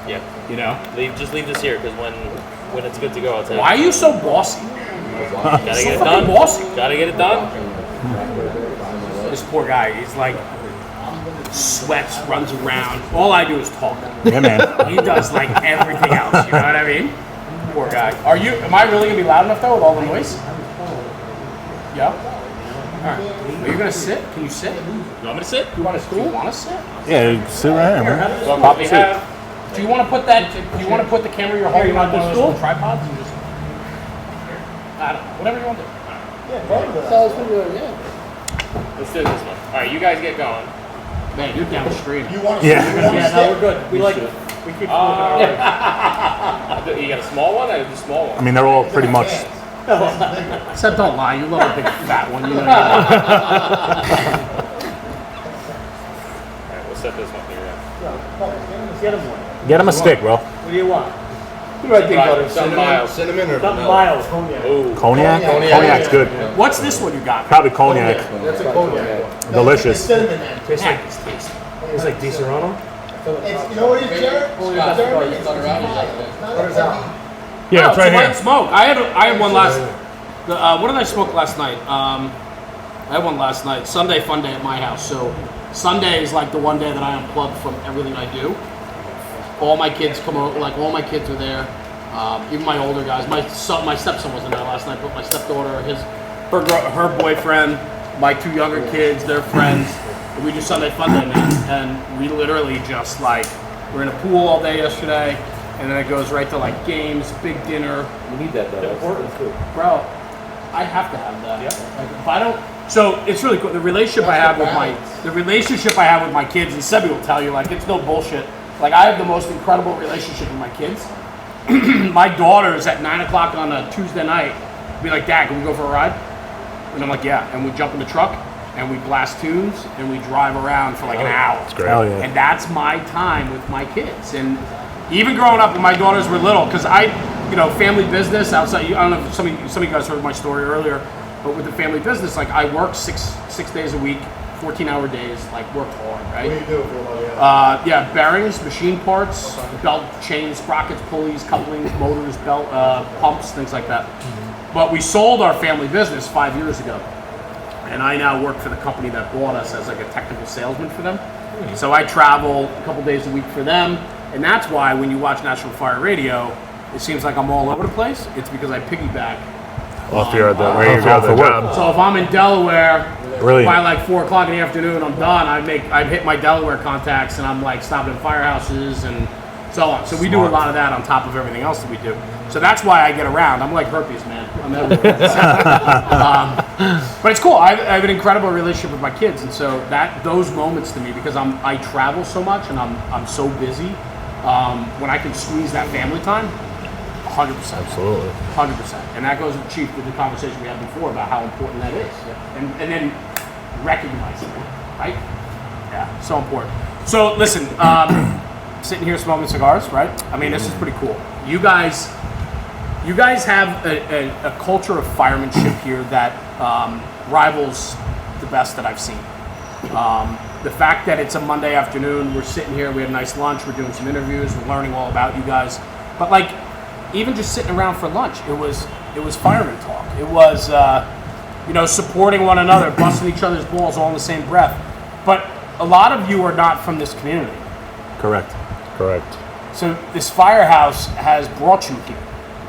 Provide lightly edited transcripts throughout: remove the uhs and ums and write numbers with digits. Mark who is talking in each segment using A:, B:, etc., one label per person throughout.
A: Yeah.
B: You know?
A: Just leave this here, because when it's good to go, I'll tell you.
B: Why are you so bossy?
A: Gotta get it done.
B: Bossy.
A: Gotta get it done.
B: This poor guy, he's like sweats, runs around. All I do is talk.
C: Yeah, man.
B: He does like everything else. You know what I mean? Poor guy. Am I really gonna be loud enough though with all the noise? Yeah. All right. Are you gonna sit? Can you sit?
A: You want me to sit?
B: You want a stool? You want to sit?
C: Yeah, sit right here, man.
A: Well,
C: Pop
A: we
C: seat.
A: have.
B: Do you want to put that? Do you want to put the camera you're holding on one of those little tripods? And just, I don't know. Whatever you want to do.
A: Let's do this one. All right, you guys get going.
B: Man, you're downstream.
D: You want to
C: Yeah.
B: No, we're good. We keep.
A: You got a small one? I have a small one.
C: I mean, they're all pretty much.
B: Except don't lie. You love a big fat one. You know.
A: All right, we'll set this one here.
D: Get him one.
C: Get him a stick, bro.
D: What do you want? What do I think about it?
A: Something mild.
D: Cinnamon or something mild? Cognac.
A: Ooh.
C: Cognac?
D: Cognac.
C: Cognac's good.
B: What's this one you got?
C: Probably cognac.
D: That's a cognac.
C: Delicious.
D: It's cinnamon, man.
B: Tastes like it's tasty.
E: It's like Di Serrano?
D: It's, you know what it is, Jared? Jeremy, it's not heavy.
C: Yeah,
B: it's a light smoke. I had one last. What did I smoke last night? I had one last night. Sunday fun day at my house. So Sunday is like the one day that I unplug from everything I do. All my kids come over. Like all my kids are there. Even my older guys. My stepson wasn't there last night, but my stepdaughter, her boyfriend, my two younger kids, their friends. We do Sunday fun day, man, and we literally just like we're in a pool all day yesterday, and then it goes right to like games, big dinner.
E: You need that though. That's good.
B: Bro, I have to have that. Yeah. Like if I don't, so it's really cool. The relationship I have with my kids, and Sebi will tell you, like it's no bullshit. Like I have the most incredible relationship with my kids. My daughters at 9 o'clock on a Tuesday night be like, "Dad, can we go for a ride?" And I'm like, "Yeah." And we jump in the truck and we blast tunes and we drive around for like an hour.
C: That's great. Hell yeah.
B: And that's my time with my kids. And even growing up when my daughters were little, because family business outside. I don't know if some of you guys heard my story earlier, but with the family business, like I work six days a week, 14-hour days, like worked hard, right?
D: What do you do for a living?
B: Bearings, machine parts, belt, chains, sprockets, pulleys, couplings, motors, belt, pumps, things like that. But we sold our family business 5 years ago. And I now work for the company that bought us as like a technical salesman for them. So I travel a couple days a week for them. And that's why when you watch National Fire Radio, it seems like I'm all over the place. It's because I piggyback.
C: Well, if you're at where you go for work.
B: So if I'm in Delaware,
C: Brilliant.
B: by like 4 o'clock in the afternoon, I'm done. I hit my Delaware contacts and I'm like stopping in firehouses and so on. So we do a lot of that on top of everything else that we do. So that's why I get around. I'm like herpes, man. I'm everywhere. But it's cool. I have an incredible relationship with my kids, and so those moments to me, because I travel so much and I'm so busy. When I can squeeze that family time, 100%.
C: Absolutely.
B: 100%. And that goes chief with the conversation we had before about how important that is. And then recognizing it, right? Yeah, so important. So listen, sitting here smoking cigars, right? I mean, this is pretty cool. You guys have a culture of firemanship here that rivals the best that I've seen. The fact that it's a Monday afternoon, we're sitting here, we had a nice lunch, we're doing some interviews, we're learning all about you guys. But like, even just sitting around for lunch, it was fireman talk. It was, supporting one another, busting each other's balls all in the same breath. But a lot of you are not from this community.
C: Correct.
B: So this firehouse has brought you here.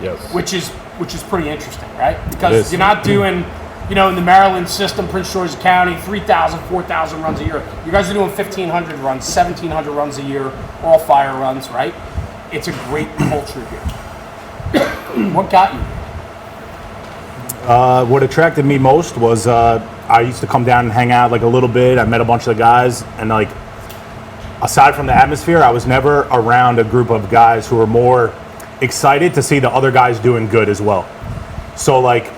C: Yes.
B: Which is pretty interesting, right? Because you're not doing, in the Maryland system, Prince George's County, 3,000, 4,000 runs a year. You guys are doing 1,500 runs, 1,700 runs a year, all fire runs, right? It's a great culture here. What got you?
C: What attracted me most was I used to come down and hang out like a little bit. I met a bunch of the guys, and like aside from the atmosphere, I was never around a group of guys who were more excited to see the other guys doing good as well. So like,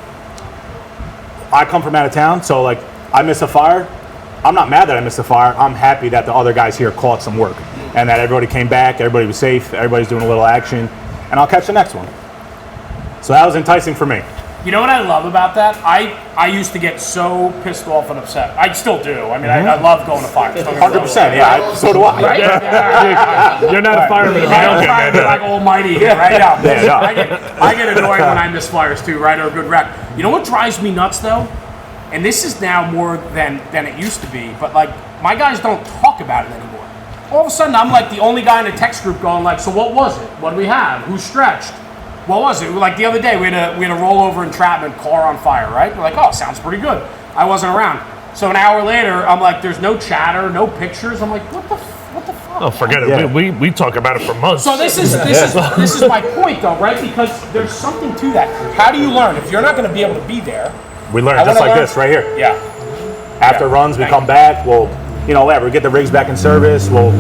C: I come from out of town, so like I miss a fire. I'm not mad that I missed a fire. I'm happy that the other guys here caught some work and that everybody came back, everybody was safe, everybody's doing a little action, and I'll catch the next one. So that was enticing for me.
B: You know what I love about that? I used to get so pissed off and upset. I still do. I mean, I love going to fires.
C: 100%, yeah. So do I.
B: Right? Yeah.
E: You're not a fireman if you
B: I
E: don't
B: don't
E: get
B: try to
E: mad
B: be
E: at
B: like almighty here right now.
C: Yeah, no.
B: I get annoyed when I miss fires too, right? Or a good wreck. You know what drives me nuts though? And this is now more than it used to be, but like my guys don't talk about it anymore. All of a sudden I'm like the only guy in the text group going like, so what was it? What do we have? Who stretched? What was it? Like the other day we had a rollover entrapment, car on fire, right? We're like, oh, sounds pretty good. I wasn't around. So an hour later, I'm like, there's no chatter, no pictures. I'm like, what the fuck?
E: Oh, forget
C: Yeah.
E: it. We talk about it for months.
B: So this is my point though, right? Because there's something to that. How do you learn if you're not going to be able to be there?
C: We learn
B: I
C: just
B: wanna
C: like
B: learn-
C: this right here.
B: Yeah.
C: After
B: Yeah.
C: runs, we
B: Thank
C: come
B: you.
C: back. We'll, we get the rigs back in service. We'll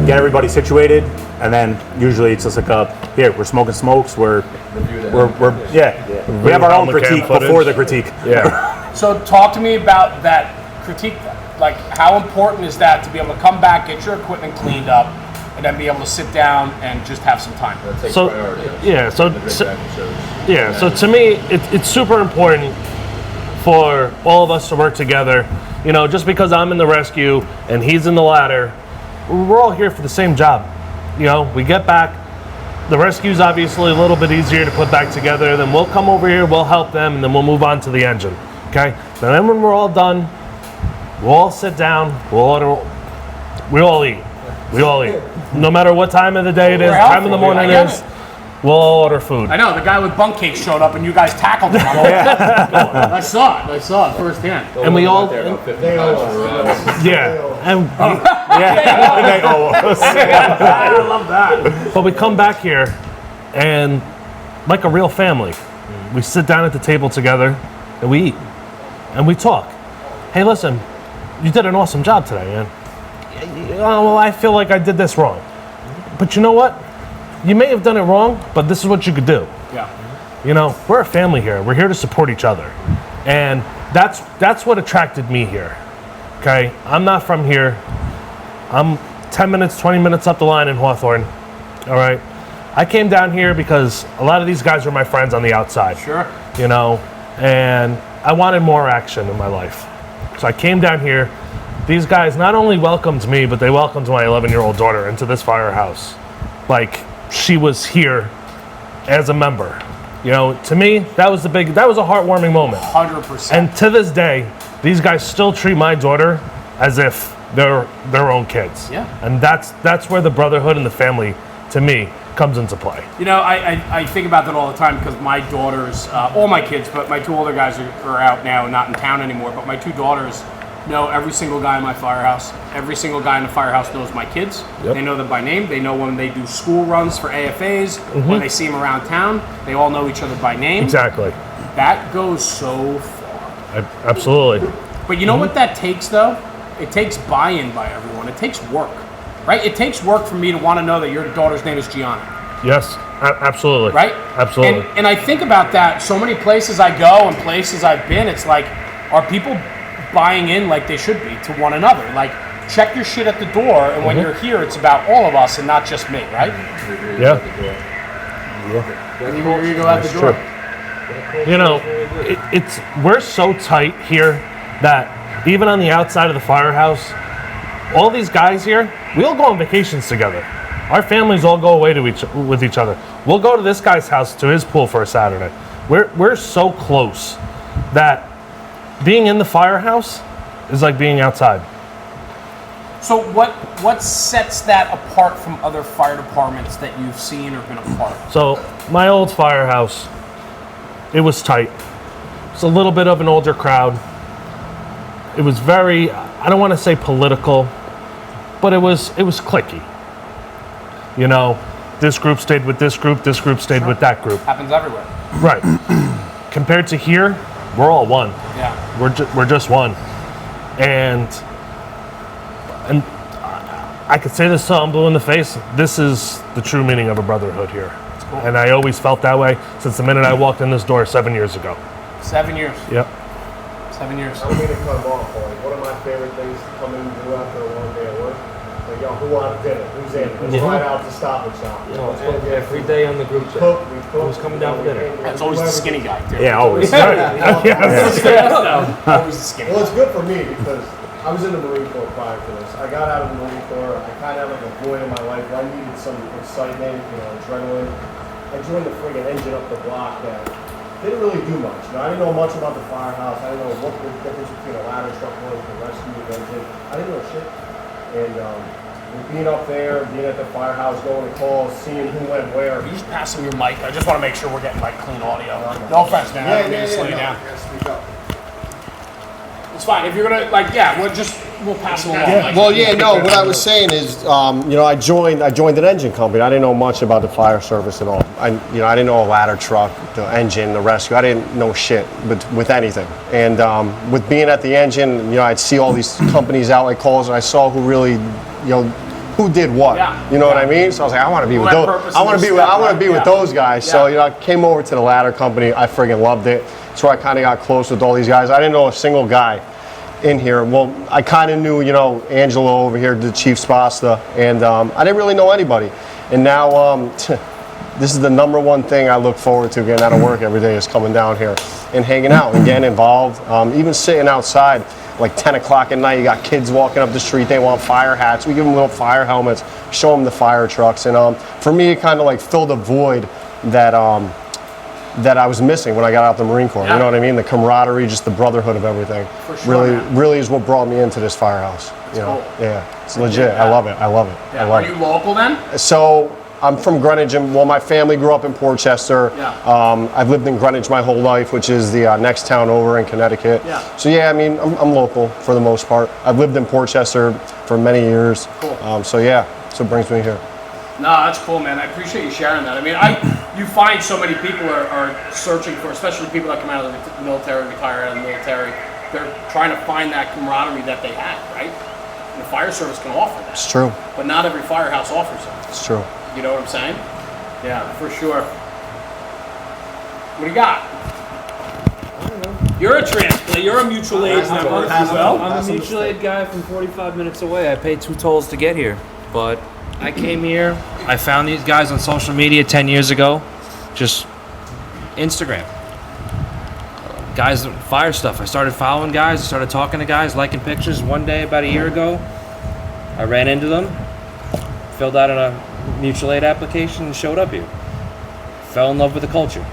C: get everybody situated, and then usually it's just like we're smoking smokes. We have our own
E: Review
C: critique
E: cam
C: before the
E: footage.
C: critique.
E: Yeah.
B: So talk to me about that critique. Like, how important is that to be able to come back, get your equipment cleaned up, and then be able to sit down and just have some time?
E: So, yeah. So to me, it's super important for all of us to work together. You know, just because I'm in the rescue and he's in the ladder, we're all here for the same job. You know, we get back. The rescue's obviously a little bit easier to put back together. Then we'll come over here, we'll help them, and then we'll move on to the engine. Okay? And then when we're all done, we'll all sit down, we all eat. We all eat. No matter what time of the day it is,
B: We're
E: time of the
B: helpful.
E: morning
B: I
E: it
B: get
E: is, we'll all order food.
B: I know, the guy with bunk cakes showed up and you guys tackled him. I saw it firsthand.
E: And we all, yeah. And
B: I love that.
E: But we come back here, and like a real family, we sit down at the table together, and we eat, and we talk. Hey, listen, you did an awesome job today, man. Well, I feel like I did this wrong. But you know what? You may have done it wrong, but this is what you could do.
B: Yeah.
E: You know, we're a family here. We're here to support each other. And that's what attracted me here. Okay? I'm not from here. I'm 10 minutes, 20 minutes up the line in Hawthorne. All right? I came down here because a lot of these guys were my friends on the outside.
B: Sure.
E: You know, and I wanted more action in my life. So I came down here. These guys not only welcomed me, but they welcomed my 11-year-old daughter into this firehouse. Like, she was here as a member. You know, to me, that was a heartwarming moment.
B: 100%.
E: And to this day, these guys still treat my daughter as if they're their own kids.
B: Yeah.
E: And that's where the brotherhood and the family, to me, comes into play.
B: You know, I think about that all the time because my daughters, all my kids, but my two older guys are out now, not in town anymore, but my two daughters know every single guy in my firehouse. Every single guy in the firehouse knows my kids.
E: Yep.
B: They know them by name. They know when they do school runs for AFAs, when they see them around town. They all know each other by name.
E: Exactly.
B: That goes so far.
E: Absolutely.
B: But you know what that takes, though? It takes buy-in by everyone. It takes work, right? It takes work for me to want to know that your daughter's name is Gianna.
E: Yes, absolutely.
B: Right?
E: Absolutely.
B: And I think about that. So many places I go and places I've been, it's like, are people buying in like they should be to one another? Like, check your shit at the door, and when you're here, it's about all of us and not just me, right?
E: Yeah.
B: You go out the door.
E: You know, we're so tight here that even on the outside of the firehouse, all these guys here, we all go on vacations together. Our families all go away with each other. We'll go to this guy's house, to his pool for a Saturday. We're so close that being in the firehouse is like being outside.
B: So what sets that apart from other fire departments that you've seen or been a part of?
E: So my old firehouse, it was tight. It's a little bit of an older crowd. It was very, I don't want to say political, but it was cliquey. You know, this group stayed with this group stayed with that group.
B: Happens everywhere.
E: Right. Compared to here, we're all one.
B: Yeah.
E: We're just one. And I could say this till I'm blue in the face. This is the true meaning of a brotherhood here.
B: Cool.
E: And I always felt that way since the minute I walked in this door 7 years ago.
B: 7 years.
E: Yep.
B: 7 years.
D: I'm going to come off on one of my favorite things to come in and do after a long day at work
F: Like, yo, who wants dinner? Who's in? Let's find out the Stop and Shop. Let's go get
G: Every day on the group chat.
F: we cook.
G: Who's coming down for dinner?
B: It's always the skinny guy, too.
C: Yeah, always.
B: Always the skinny
F: Well,
B: guy.
F: it's good for me because I was in the Marine Corps prior to this. I got out of the Marine Corps. I kind of had like a void in my life where I needed some excitement, adrenaline. I joined the friggin' engine up the block that didn't really do much. I didn't know much about the firehouse. I didn't know what the difference between a ladder truck was, the rescue, the engine. I didn't know shit. And with being up there, being at the firehouse, going to calls, seeing who went where.
B: Are you just passing your mic? I just want to make sure we're getting like clean audio. No offense, man. I don't mean to slow you down.
F: Speak up.
B: It's fine. If you're gonna we'll pass it along. Like,
F: Well, yeah, no. What I was saying is, I joined an engine company. I didn't know much about the fire service at all. I didn't know a ladder truck, the engine, the rescue. I didn't know shit with anything. And with being at the engine, I'd see all these companies out like calls, and I saw who really, who did what.
B: Yeah.
F: You know what I mean? So I was like, I want to be with those. I want to be with those guys.
B: Yeah.
F: So I came over to the ladder company. I friggin' loved it. So I kind of got close with all these guys. I didn't know a single guy in here. Well, I kind of knew, Angelo over here, the Chief Spasta, and I didn't really know anybody. And now, this is the number one thing I look forward to getting out of work every day is coming down here and hanging out and getting involved. Even sitting outside, like 10 o'clock at night, you got kids walking up the street, they want fire hats. We give them little fire helmets, show them the fire trucks. And for me, it kind of like filled a void that I was missing when I got out of the Marine Corps.
B: Yeah.
F: You know what I mean? The camaraderie, just the brotherhood of everything.
B: For sure, man.
F: Really is what brought me into this firehouse.
B: cool.
F: Yeah, it's legit. I love it.
B: Yeah.
F: I love
B: Are you local then?
F: it. So I'm from Greenwich, and my family grew up in Portchester.
B: Yeah.
F: I've lived in Greenwich my whole life, which is the next town over in Connecticut.
B: Yeah.
F: So yeah, I mean, I'm local for the most part. I've lived in Portchester for many years.
B: Cool.
F: So it brings me here.
B: No, that's cool, man. I appreciate you sharing that. I mean, you find so many people are searching for, especially people that come out of the military, retire out of the military. They're trying to find that camaraderie that they had, right? And the fire service can offer that.
F: It's true.
B: But not every firehouse offers that.
F: It's true.
B: You know what I'm saying? Yeah, for sure. What do you got? You're a transplant. You're a mutual aid member as well.
G: I'm a mutual aid guy from 45 minutes away. I paid 2 tolls to get here, but I came here. I found these guys on social media 10 years ago, just Instagram. Guys, fire stuff. I started following guys, started talking to guys, liking pictures. One day, about a year ago, I ran into them, filled out a mutual aid application, and showed up here. Fell in love with the culture.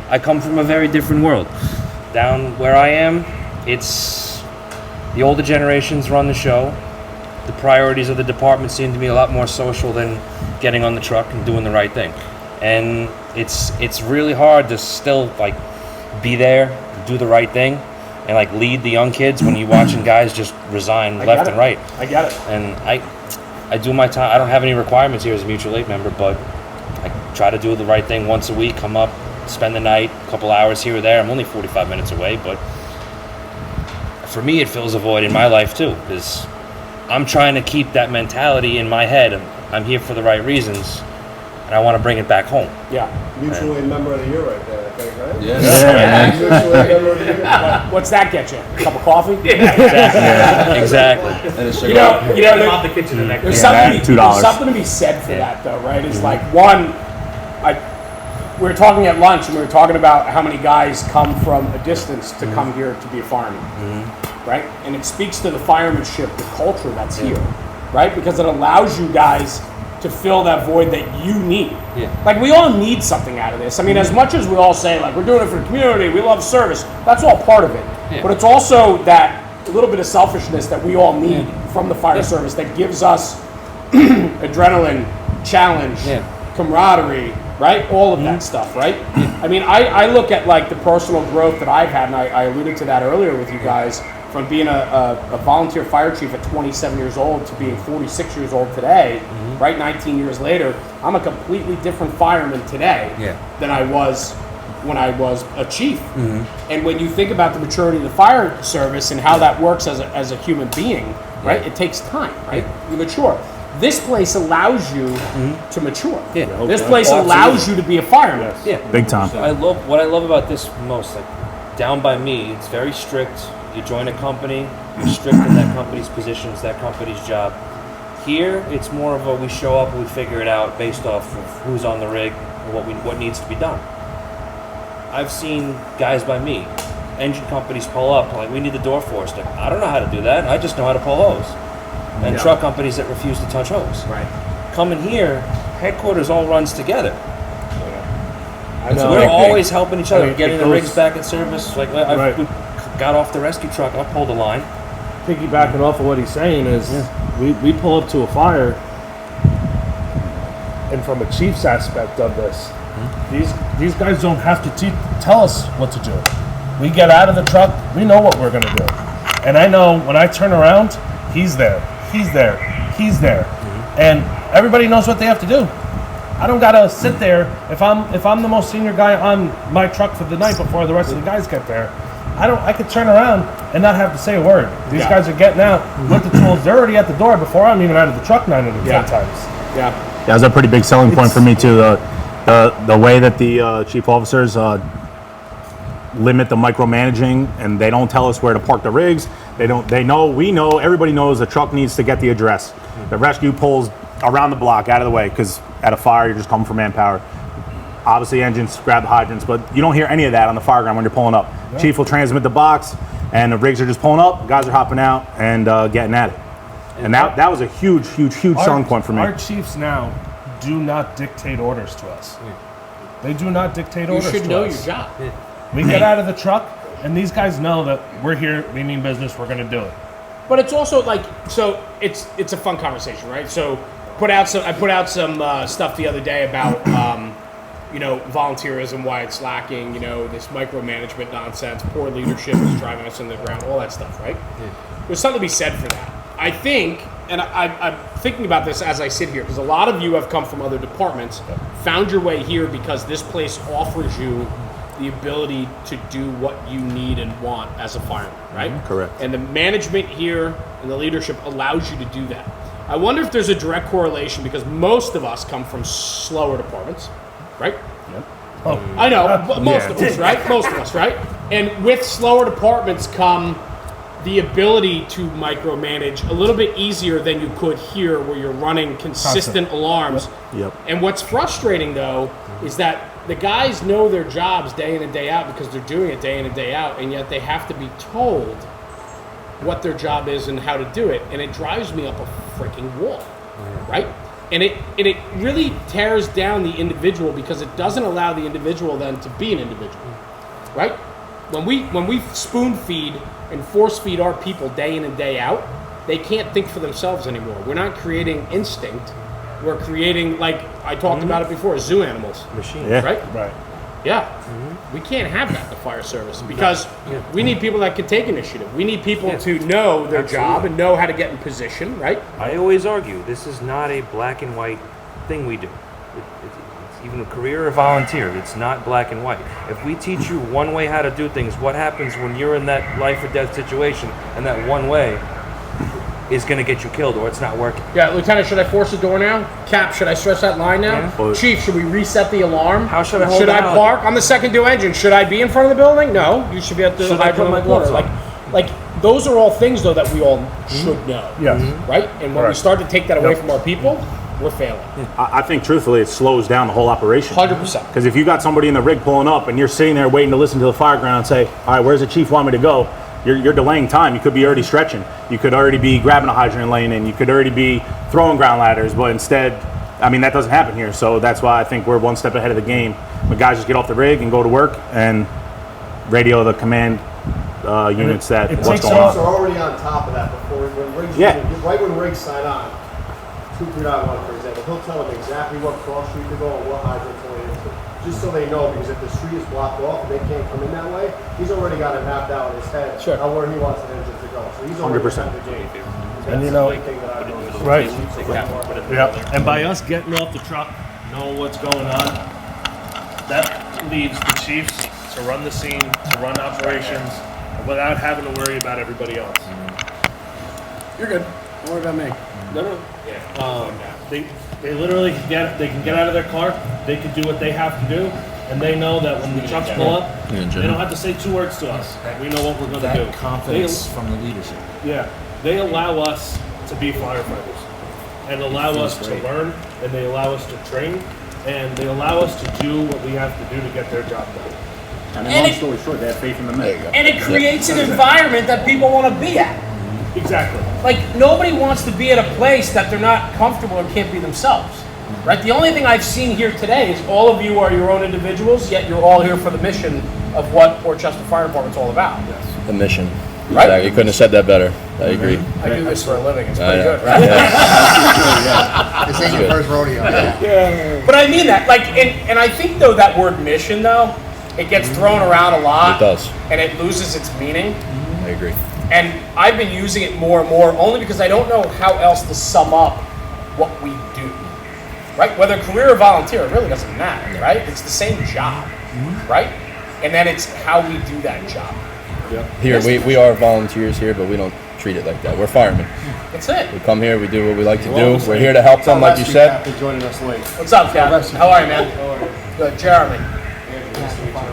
G: I come from a very different world. Down where I am, it's the older generations run the show. The priorities of the department seem to be a lot more social than getting on the truck and doing the right thing. And it's really hard to still like be there, do the right thing, and like lead the young kids when you're watching guys just resign left and right.
B: I get it.
G: And I do my time. I don't have any requirements here as a mutual aid member, but I try to do the right thing once a week, come up, spend the night, a couple hours here or there. I'm only 45 minutes away, but for me it fills a void in my life too, because I'm trying to keep that mentality in my head. I'm here for the right reasons, and I want to bring it back home.
B: Yeah.
F: Mutual aid member of the year right there, I think, right?
E: Yeah.
F: Mutual aid member of the year.
B: What's that get you? A cup of coffee?
G: Exactly.
B: You know,
A: Out the kitchen the next
B: there's
A: day.
B: something,
C: $2.
B: there's something to be said for that, though, right? It's like, one, we were talking at lunch, and we were talking about how many guys come from a distance to come here to be a fireman, right? And it speaks to the firemanship, the culture that's here, right? Because it allows you guys to fill that void that you need.
G: Yeah.
B: Like, we all need something out of this. I mean, as much as we all say, like, we're doing it for the community, we love service, that's all part of it.
G: Yeah.
B: But it's also that little bit of selfishness that we all need from the fire service that gives us adrenaline, challenge, camaraderie, right? All of that stuff, right? I mean, I look at like the personal growth that I've had, and I alluded to that earlier with you guys, from being a volunteer fire chief at 27 years old to being 46 years old today, right? 19 years later, I'm a completely different fireman today than I was when I was a chief. And when you think about the maturity of the fire service and how that works as a human being, right? It takes time, right? You mature. This place allows you to mature.
G: Yeah.
B: This place allows you to be a fireman.
C: Big time.
G: What I love about this most, like down by me, it's very strict. You join a company, you're strict in that company's positions, that company's job. Here, it's more of a we show up and we figure it out based off of who's on the rig and what needs to be done. I've seen guys by me, engine companies pull up like we need the door forced. Like, I don't know how to do that. I just know how to pull hose. And truck companies that refuse to touch hose.
B: Right.
G: Coming here, headquarters all runs together.
E: I know.
G: We're always helping each other,
E: I mean,
G: getting
E: it
G: the rigs
E: goes-
G: back in service. Like we got off the rescue truck, I pulled a line.
E: Piggybacking off of what he's saying is, we pull up to a fire, and from a chief's aspect of this, these guys don't have to tell us what to do. We get out of the truck, we know what we're gonna do, and I know when I turn around, he's there, and everybody knows what they have to do. I don't gotta sit there if I'm the most senior guy on my truck for the night before the rest of the guys get there. I could turn around and not have to say a word. These guys are getting out with the tools. They're already at the door before I'm even out of the truck 9 out of 10 times.
B: Yeah.
C: That was a pretty big selling point for me too. The way that the chief officers limit the micromanaging, and they don't tell us where to park the rigs. We know, everybody knows the truck needs to get the address. The rescue pulls around the block, out of the way, because at a fire you're just coming for manpower. Obviously engines grab the hydrants, but you don't hear any of that on the fire ground when you're pulling up. Yeah. Chief will transmit the box, and the rigs are just pulling up, guys are hopping out and getting at it. And that was a huge selling point for me.
E: Our chiefs now do not dictate orders to us. They do not dictate orders to us.
B: You should know your job.
E: We get out of the truck, and these guys know that we're here, we mean business, we're going to do it.
B: But it's also like, so it's a fun conversation, right? So I put out some stuff the other day about volunteerism, why it's lacking, this micromanagement nonsense, poor leadership is driving us into the ground, all that stuff, right? There's something to be said for that. I think, and I'm thinking about this as I sit here, because a lot of you have come from other departments, found your way here because this place offers you the ability to do what you need and want as a fireman, right?
C: Correct.
B: And the management here and the leadership allows you to do that. I wonder if there's a direct correlation, because most of us come from slower departments, right?
E: Yep. Oh.
B: I know, but most of us, right? Most of us, right? And with slower departments come the ability to micromanage a little bit easier than you could here, where you're running consistent alarms.
C: Yep.
B: And what's frustrating, though, is that the guys know their jobs day in and day out because they're doing it day in and day out, and yet they have to be told what their job is and how to do it, and it drives me up a freaking wall, right? And it really tears down the individual, because it doesn't allow the individual then to be an individual, right? When we spoon feed and force feed our people day in and day out, they can't think for themselves anymore. We're not creating instinct. We're creating, like I talked about it before, zoo animals.
G: Machine.
C: Yeah.
B: Right?
E: Right.
B: Yeah. We can't have that in the fire service, because we need people that can take initiative. We need people to know their job and know how to get in position, right?
G: I always argue this is not a black and white thing we do. It's even a career or volunteer. It's not black and white. If we teach you one way how to do things, what happens when you're in that life or death situation, and that one way is going to get you killed, or it's not working?
B: Yeah, Lieutenant, should I force the door now? Cap, should I stretch that line now?
C: Yeah.
B: Chief, should we reset the alarm?
G: How should I hold
B: Should
G: it
B: I
G: out?
B: park? I'm the second due engine. Should I be in front of the building? No, you should be at the
G: Should I put
B: hydrant
G: my
B: of water.
G: gloves on?
B: Like those are all things, though, that we all should know.
E: Yes.
B: Right? And when we
E: Correct.
B: start to take that away from our people, we're failing.
C: I think truthfully it slows down the whole operation.
B: 100%.
C: Because if you got somebody in the rig pulling up and you're sitting there waiting to listen to the fire ground and say, all right, where's the chief want me to go? You're delaying time. You could be already stretching. You could already be grabbing a hydrant and laying in. You could already be throwing ground ladders. But instead, I mean, that doesn't happen here. So that's why I think we're one step ahead of the game. The guys just get off the rig and go to work and radio the command units that
E: it
C: what's
E: takes
C: going
E: off-
C: on.
D: are already on top of that before when rigs.
C: Yeah.
D: Right when rigs sign on, 239-1, for example, he'll tell them exactly what cross street to go and what hydrant to lay into, just so they know. Because if the street is blocked off and they can't come in that way, he's already got it mapped out in his head on where he wants the engine to go. So he's already
C: 100%.
D: ahead of the game.
E: And
D: That's
E: you know-
D: the big thing that I noticed.
E: Right.
D: Yeah.
E: And by us getting off the truck, knowing what's going on, that leaves the chiefs to run the scene, to run operations, without having to worry about everybody else.
B: You're good. Don't worry about me. No.
E: They literally can get out of their car, they can do what they have to do, and they know that when the trucks pull up, they don't have to say 2 words to us. We know what we're going to do.
H: Confidence from the leadership.
E: Yeah, they allow us to be firefighters. and allow us to learn, and they allow us to train, and they allow us to do what we have to do to get their job done.
B: And
H: And
B: long
H: it-
B: story short, they have faith in the men.
H: And it creates an environment that people want to be at.
E: Exactly.
B: Like, nobody wants to be at a place that they're not comfortable or can't be themselves. Right? The only thing I've seen here today is all of you are your own individuals, yet you're all here for the mission of what Port Chester Fire Department's all about.
I: The mission.
B: Right?
I: Exactly. You couldn't have said that better. I agree.
B: I do this for a living. It's
I: I
B: pretty
I: know.
B: good, right?
J: This ain't your first rodeo.
B: But I mean that. Like, and I think, though, that word mission, though, it gets thrown around a lot.
I: It does.
B: And it loses its meaning.
I: I agree.
B: And I've been using it more and more only because I don't know how else to sum up what we do. Right? Whether career or volunteer, it really doesn't matter, right? It's the same job, right? And then it's how we do that job.
I: Here, we are volunteers here, but we don't treat it like that. We're firemen.
B: That's it.
I: We come here, we do what we like to do. We're here to help them, like you said.
D: Captain joining us late.
B: What's up, Cap? How are you, man? Good. Jeremy.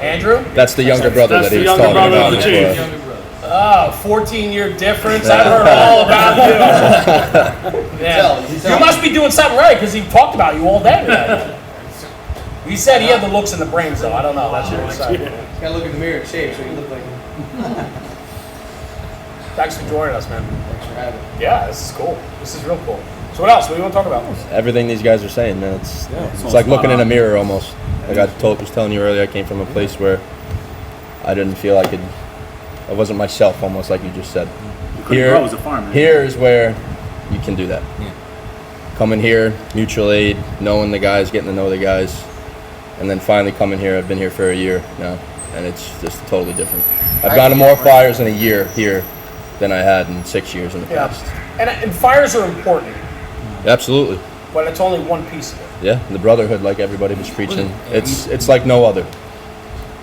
B: Andrew?
I: That's the younger brother
E: That's
I: that he
E: the
I: was
E: younger
I: talking
E: brother
I: about.
E: of the chief.
B: Oh, 14-year difference. I've heard all about you. Yeah. You must be doing something right because he talked about you all day today. He said he had the looks and the brains, though. I don't know. That's your side.
K: Gotta look in the mirror and shave so you look like him.
B: Thanks for joining us, man.
K: Thanks for having me.
B: Yeah, this is cool. This is real cool. So what else? What do you want to talk about?
I: Everything these guys are saying, man, it's like looking in a mirror almost. Like I was telling you earlier, I came from a place where I didn't feel I wasn't myself, almost like you just said.
B: Couldn't grow as a farmer.
I: Here is where you can do that. Coming here, mutual aid, knowing the guys, getting to know the guys, and then finally coming here. I've been here for a year now, and it's just totally different. I've gone to more fires in a year here than I had in 6 years in the past.
B: And fires are important,
I: Absolutely.
B: but it's only one piece of it.
I: Yeah, the brotherhood, like everybody was preaching, it's like no other.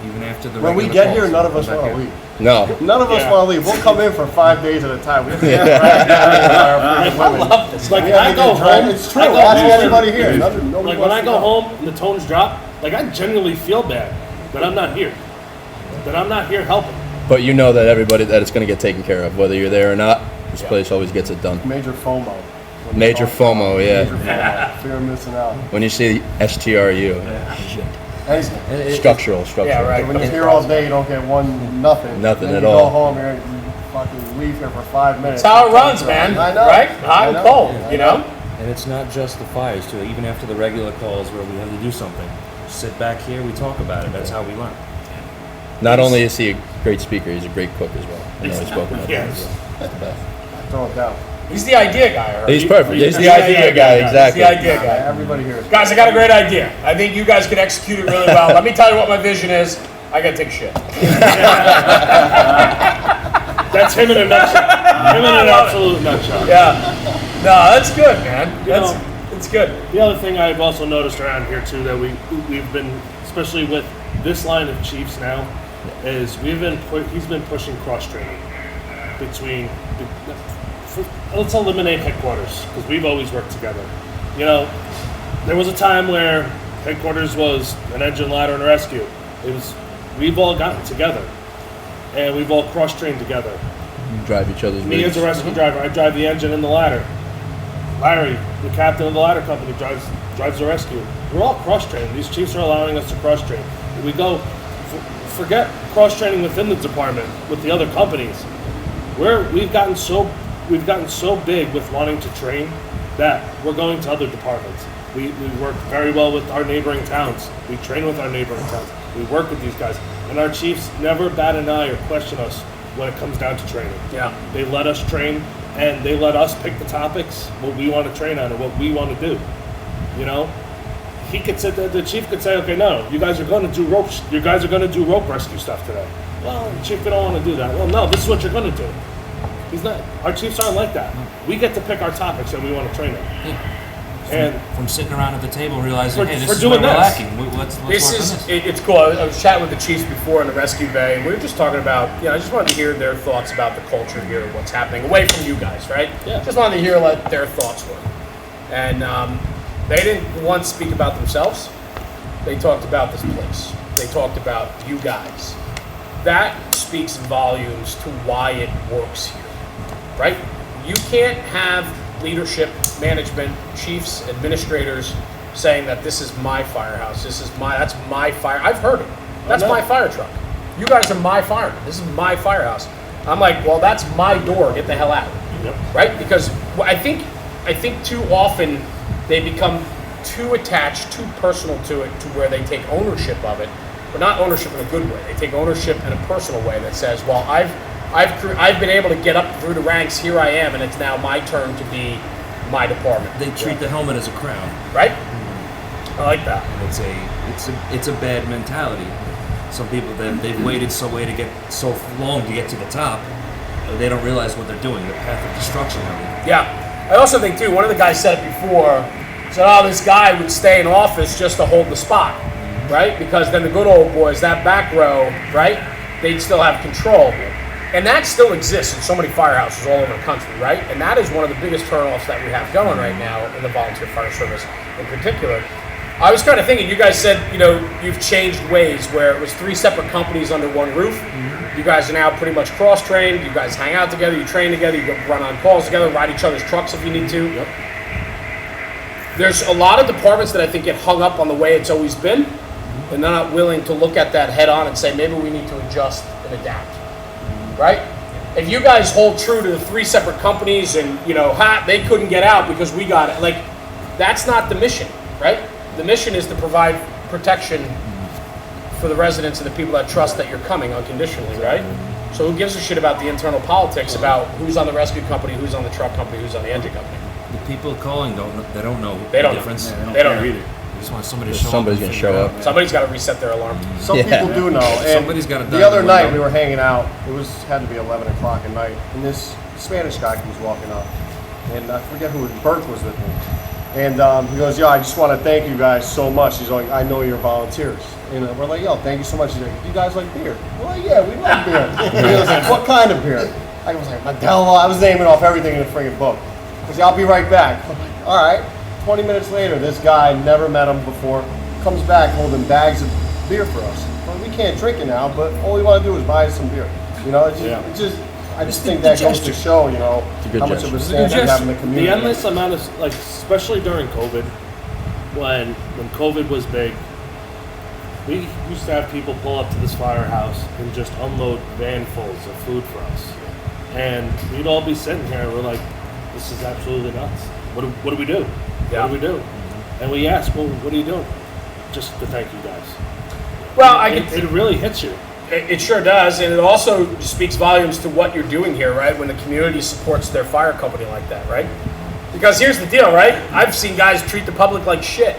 G: Even after the
D: When we
G: regular
D: get here,
G: calls,
D: none of us
G: come back
D: want to
G: here.
D: leave.
I: No.
D: None of us
E: Yeah.
D: want to leave. We'll come in for 5 days at a time. We
B: I love this.
E: Like when I go home,
D: It's true.
E: I go
D: Ask
E: home-
D: everybody here. Nobody
E: Like when
D: wants
E: I
D: to
E: go home and the tones drop, like I genuinely feel bad that I'm not here. That I'm not here helping.
I: But you know that that it's going to get taken care of, whether you're there or not. This place always gets it done.
D: Major FOMO. When
I: Major
D: you talk
I: FOMO,
D: about
I: yeah.
D: Major FOMO. Fear of missing out.
I: When you see STRU,
D: Anything.
I: structural.
B: Yeah, right.
D: When you're here all day, you don't get nothing.
I: Nothing
D: Then
I: at
D: you
I: all.
D: go home here and you fucking leave here for 5 minutes.
B: That's how it runs, man.
D: I know.
B: Right? Hot
D: I
B: and
D: know.
B: cold, you know?
G: And it's not just the fires, too. Even after the regular calls where we have to do something, sit back here, we talk about it. That's how we learn.
I: Not only is he a great speaker, he's a great cook as well. I know he spoke about that
E: Yes.
I: as well. That's the best.
D: Throw it down.
B: He's the idea guy, I heard.
I: He's perfect. He's the
B: the
I: idea
B: idea
I: guy,
B: guy.
I: exactly.
B: He's the idea guy.
D: Everybody here is.
B: Guys, I got a great idea. I think you guys could execute it really well. Let me tell you what my vision is. I gotta take a shit.
E: That's him in a nutshell. Him in an absolute nutshell.
B: Yeah. No, that's good, man. That's it's good.
E: The other thing I've also noticed around here too that we've been, especially with this line of chiefs now, is he's been pushing cross training between. Let's eliminate headquarters because we've always worked together. You know, there was a time where headquarters was an engine, ladder, and a rescue. We've all gotten together and we've all cross trained together.
I: Drive each other's
E: Me as
I: rigs.
E: a rescue driver, I drive the engine and the ladder. Larry, the captain of the ladder company, drives the rescue. We're all cross-trained. These chiefs are allowing us to cross-train. We go, forget cross-training within the department with the other companies. We've gotten so big with wanting to train that we're going to other departments. We work very well with our neighboring towns. We train with our neighboring towns. We work with these guys. And our chiefs never bat an eye or question us when it comes down to training.
B: Yeah.
E: They let us train, and they let us pick the topics, what we want to train on, or what we want to do. You know, he could sit there, the chief could say, okay, no, you guys are going to do ropes. You guys are going to do rope rescue stuff today. Well, chief, we don't want to do that. Well, no, this is what you're going to do. He's not. Our chiefs aren't like that. We get to pick our topics, and we want to train them. And
G: From sitting around at the table realizing,
E: For-
G: hey, this
E: for
G: is where
E: doing
G: we're
E: this.
G: lacking. Let's
B: This
G: work
B: is
G: on this.
B: it's cool. I was chatting with the chiefs before in the rescue bay, and we were just talking about. I just wanted to hear their thoughts about the culture here, what's happening away from you guys, right?
E: Yeah.
B: Just wanted to hear what their thoughts were, and they didn't once speak about themselves. They talked about this place. They talked about you guys. That speaks volumes to why it works here, right? You can't have leadership, management, chiefs, administrators saying that this is my firehouse. That's my fire. I've heard it. That's my fire truck. You guys are my firemen. This is my firehouse. I'm like, well, that's my door. Get the hell out. Yep. Right? Because I think too often they become too attached, too personal to it, to where they take ownership of it, but not ownership in a good way. They take ownership in a personal way that says, well, I've been able to get up through the ranks. Here I am, and it's now my turn to be my department.
G: They treat the helmet as a crown,
B: right? I like that.
G: And it's a bad mentality. Some people they've waited so long to get to the top, they don't realize what they're doing. The path of destruction.
B: Yeah, I also think too. One of the guys said it before. Said, "Oh, this guy would stay in office just to hold the spot, right? Because then the good old boys, that back row, right? They'd still have control." And that still exists in so many firehouses all over the country, right? And that is one of the biggest turnoffs that we have going right now in the volunteer fire service in particular. I was kind of thinking, you guys said, you've changed ways where it was 3 separate companies under one roof. You guys are now pretty much cross-trained. You guys hang out together, you train together, you run on calls together, ride each other's trucks if you need to. Yep. There's a lot of departments that I think get hung up on the way it's always been, and they're not willing to look at that head on and say, maybe we need to adjust and adapt. Right? If you guys hold true to the 3 separate companies and, they couldn't get out because we got it, like, that's not the mission, right? The mission is to provide protection for the residents and the people that trust that you're coming unconditionally, right? So who gives a shit about the internal politics about who's on the rescue company, who's on the truck company, who's on the engine company?
G: The people calling don't know
B: the
G: difference.
B: They don't know either.
G: They just want somebody to show
I: Somebody's
G: up.
I: gonna show up.
B: Somebody's got to reset their alarm.
F: Some people do know. And
G: somebody's got to.
F: The other night we were hanging out. It had to be 11 o'clock at night, and this Spanish guy comes walking up, and I forget who. Bert was with me, and he goes, "Yo, I just want to thank you guys so much." He's like, "I know you're volunteers," and we're like, "Yo, thank you so much." He's like, "You guys like beer?" We're like, "Yeah, we like beer." And he was like, "What kind of beer?" I was like, "Modelo." I was naming off everything in the friggin' book. He goes, "I'll be right back." I'm like, all right. 20 minutes later, this guy, never met him before, comes back holding bags of beer for us. Well, we can't drink it now, but all we want to do is buy some beer. I just think that goes to show, how much of a stand we have in the community.
E: The endless amount of, especially during COVID, when COVID was big, we used to have people pull up to this firehouse and just unload vanfuls of food for us. And we'd all be sitting here and we're like, this is absolutely nuts. What do we do?
B: Yeah.
E: What do we do? And we ask, well, what are you doing? Just to thank you guys.
B: Well,
E: it really hits you.
B: It sure does, and it also speaks volumes to what you're doing here, right? When the community supports their fire company like that, right? Because here's the deal, right? I've seen guys treat the public like shit.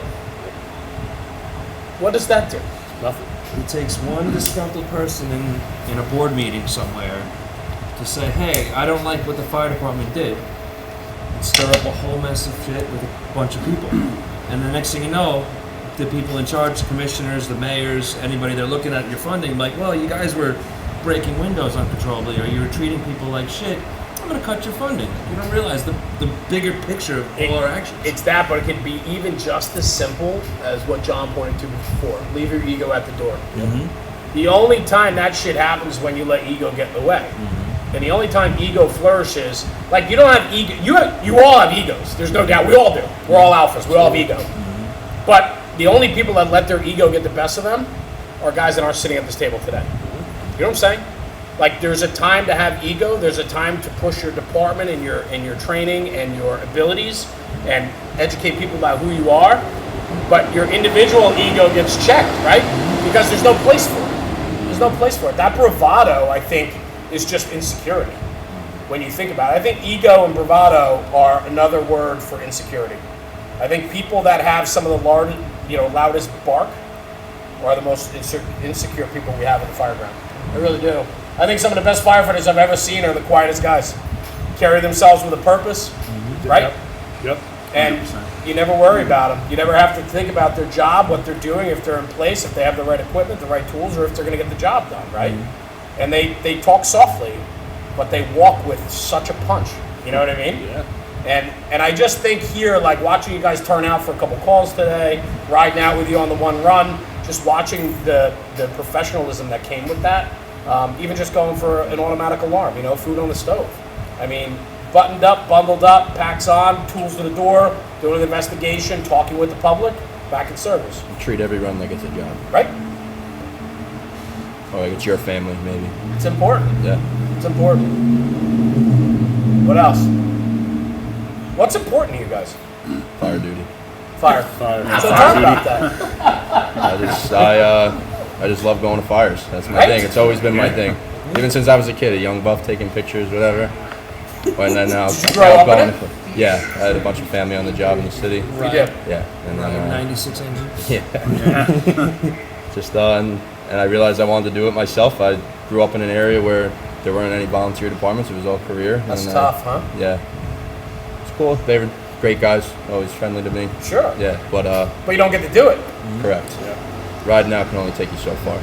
B: What does that do?
E: Nothing.
G: It takes one disgruntled person in a board meeting somewhere to say, hey, I don't like what the fire department did, and stir up a whole mess of shit with a bunch of people. And the next thing you know, the people in charge, the commissioners, the mayors, anybody, they're looking at your funding like, well, you guys were breaking windows uncontrollably, or you were treating people like shit. I'm going to cut your funding. You don't realize the bigger picture of all our actions.
B: It's that, but it can be even just as simple as what John pointed to before. Leave your ego at the door. Mm-hmm. The only time that shit happens is when you let ego get in the way. Mm-hmm. And the only time ego flourishes, like, you don't have ego. You all have egos. There's no doubt. We all do. We're all alphas. We all have ego. Mm-hmm. But the only people that let their ego get the best of them are guys that aren't sitting at this table today. You know what I'm saying? Like, there's a time to have ego. There's a time to push your department and your training and your abilities and educate people about who you are. But your individual ego gets checked, right? Because there's no place for it. There's no place for it. That bravado, I think, is just insecurity. When you think about it, I think ego and bravado are another word for insecurity. I think people that have some of the loudest bark are the most insecure people we have in the fireground. I really do. I think some of the best firefighters I've ever seen are the quietest guys. Carry themselves with a purpose, right?
E: Yep.
B: And you never worry about them. You never have to think about their job, what they're doing, if they're in place, if they have the right equipment, the right tools, or if they're going to get the job done, right? Mm-hmm. And they talk softly, but they walk with such a punch. You know what I mean?
E: Yeah.
B: And I just think here, like watching you guys turn out for a couple calls today, riding out with you on the one run, just watching the professionalism that came with that, even just going for an automatic alarm, food on the stove. I mean, buttoned up, bundled up, packs on, tools to the door, doing an investigation, talking with the public, back in service.
I: You treat every run like it's a job.
B: Right?
I: Or like it's your family, maybe.
B: It's important.
I: Yeah.
B: It's important. What else? What's important to you guys?
I: Fire duty.
B: Fire. So talk about that.
I: I just love going to fires. That's my
B: Right?
I: thing. It's always been my thing. Even since I was a kid, a young buff taking pictures, whatever. And then now,
B: Did you grow up in it?
I: Yeah, I had a bunch of family on the job in the city.
B: You did.
I: Yeah, and then
G: 96 engines.
I: yeah. Just and I realized I wanted to do it myself. I grew up in an area where there weren't any volunteer departments. It was all career.
B: That's
I: and,
B: tough, huh?
I: Yeah. It's cool. They were great guys. Always friendly to me.
B: Sure.
I: Yeah, but
B: you don't get to do it.
I: correct.
B: Yeah.
I: Riding out can only take you so far.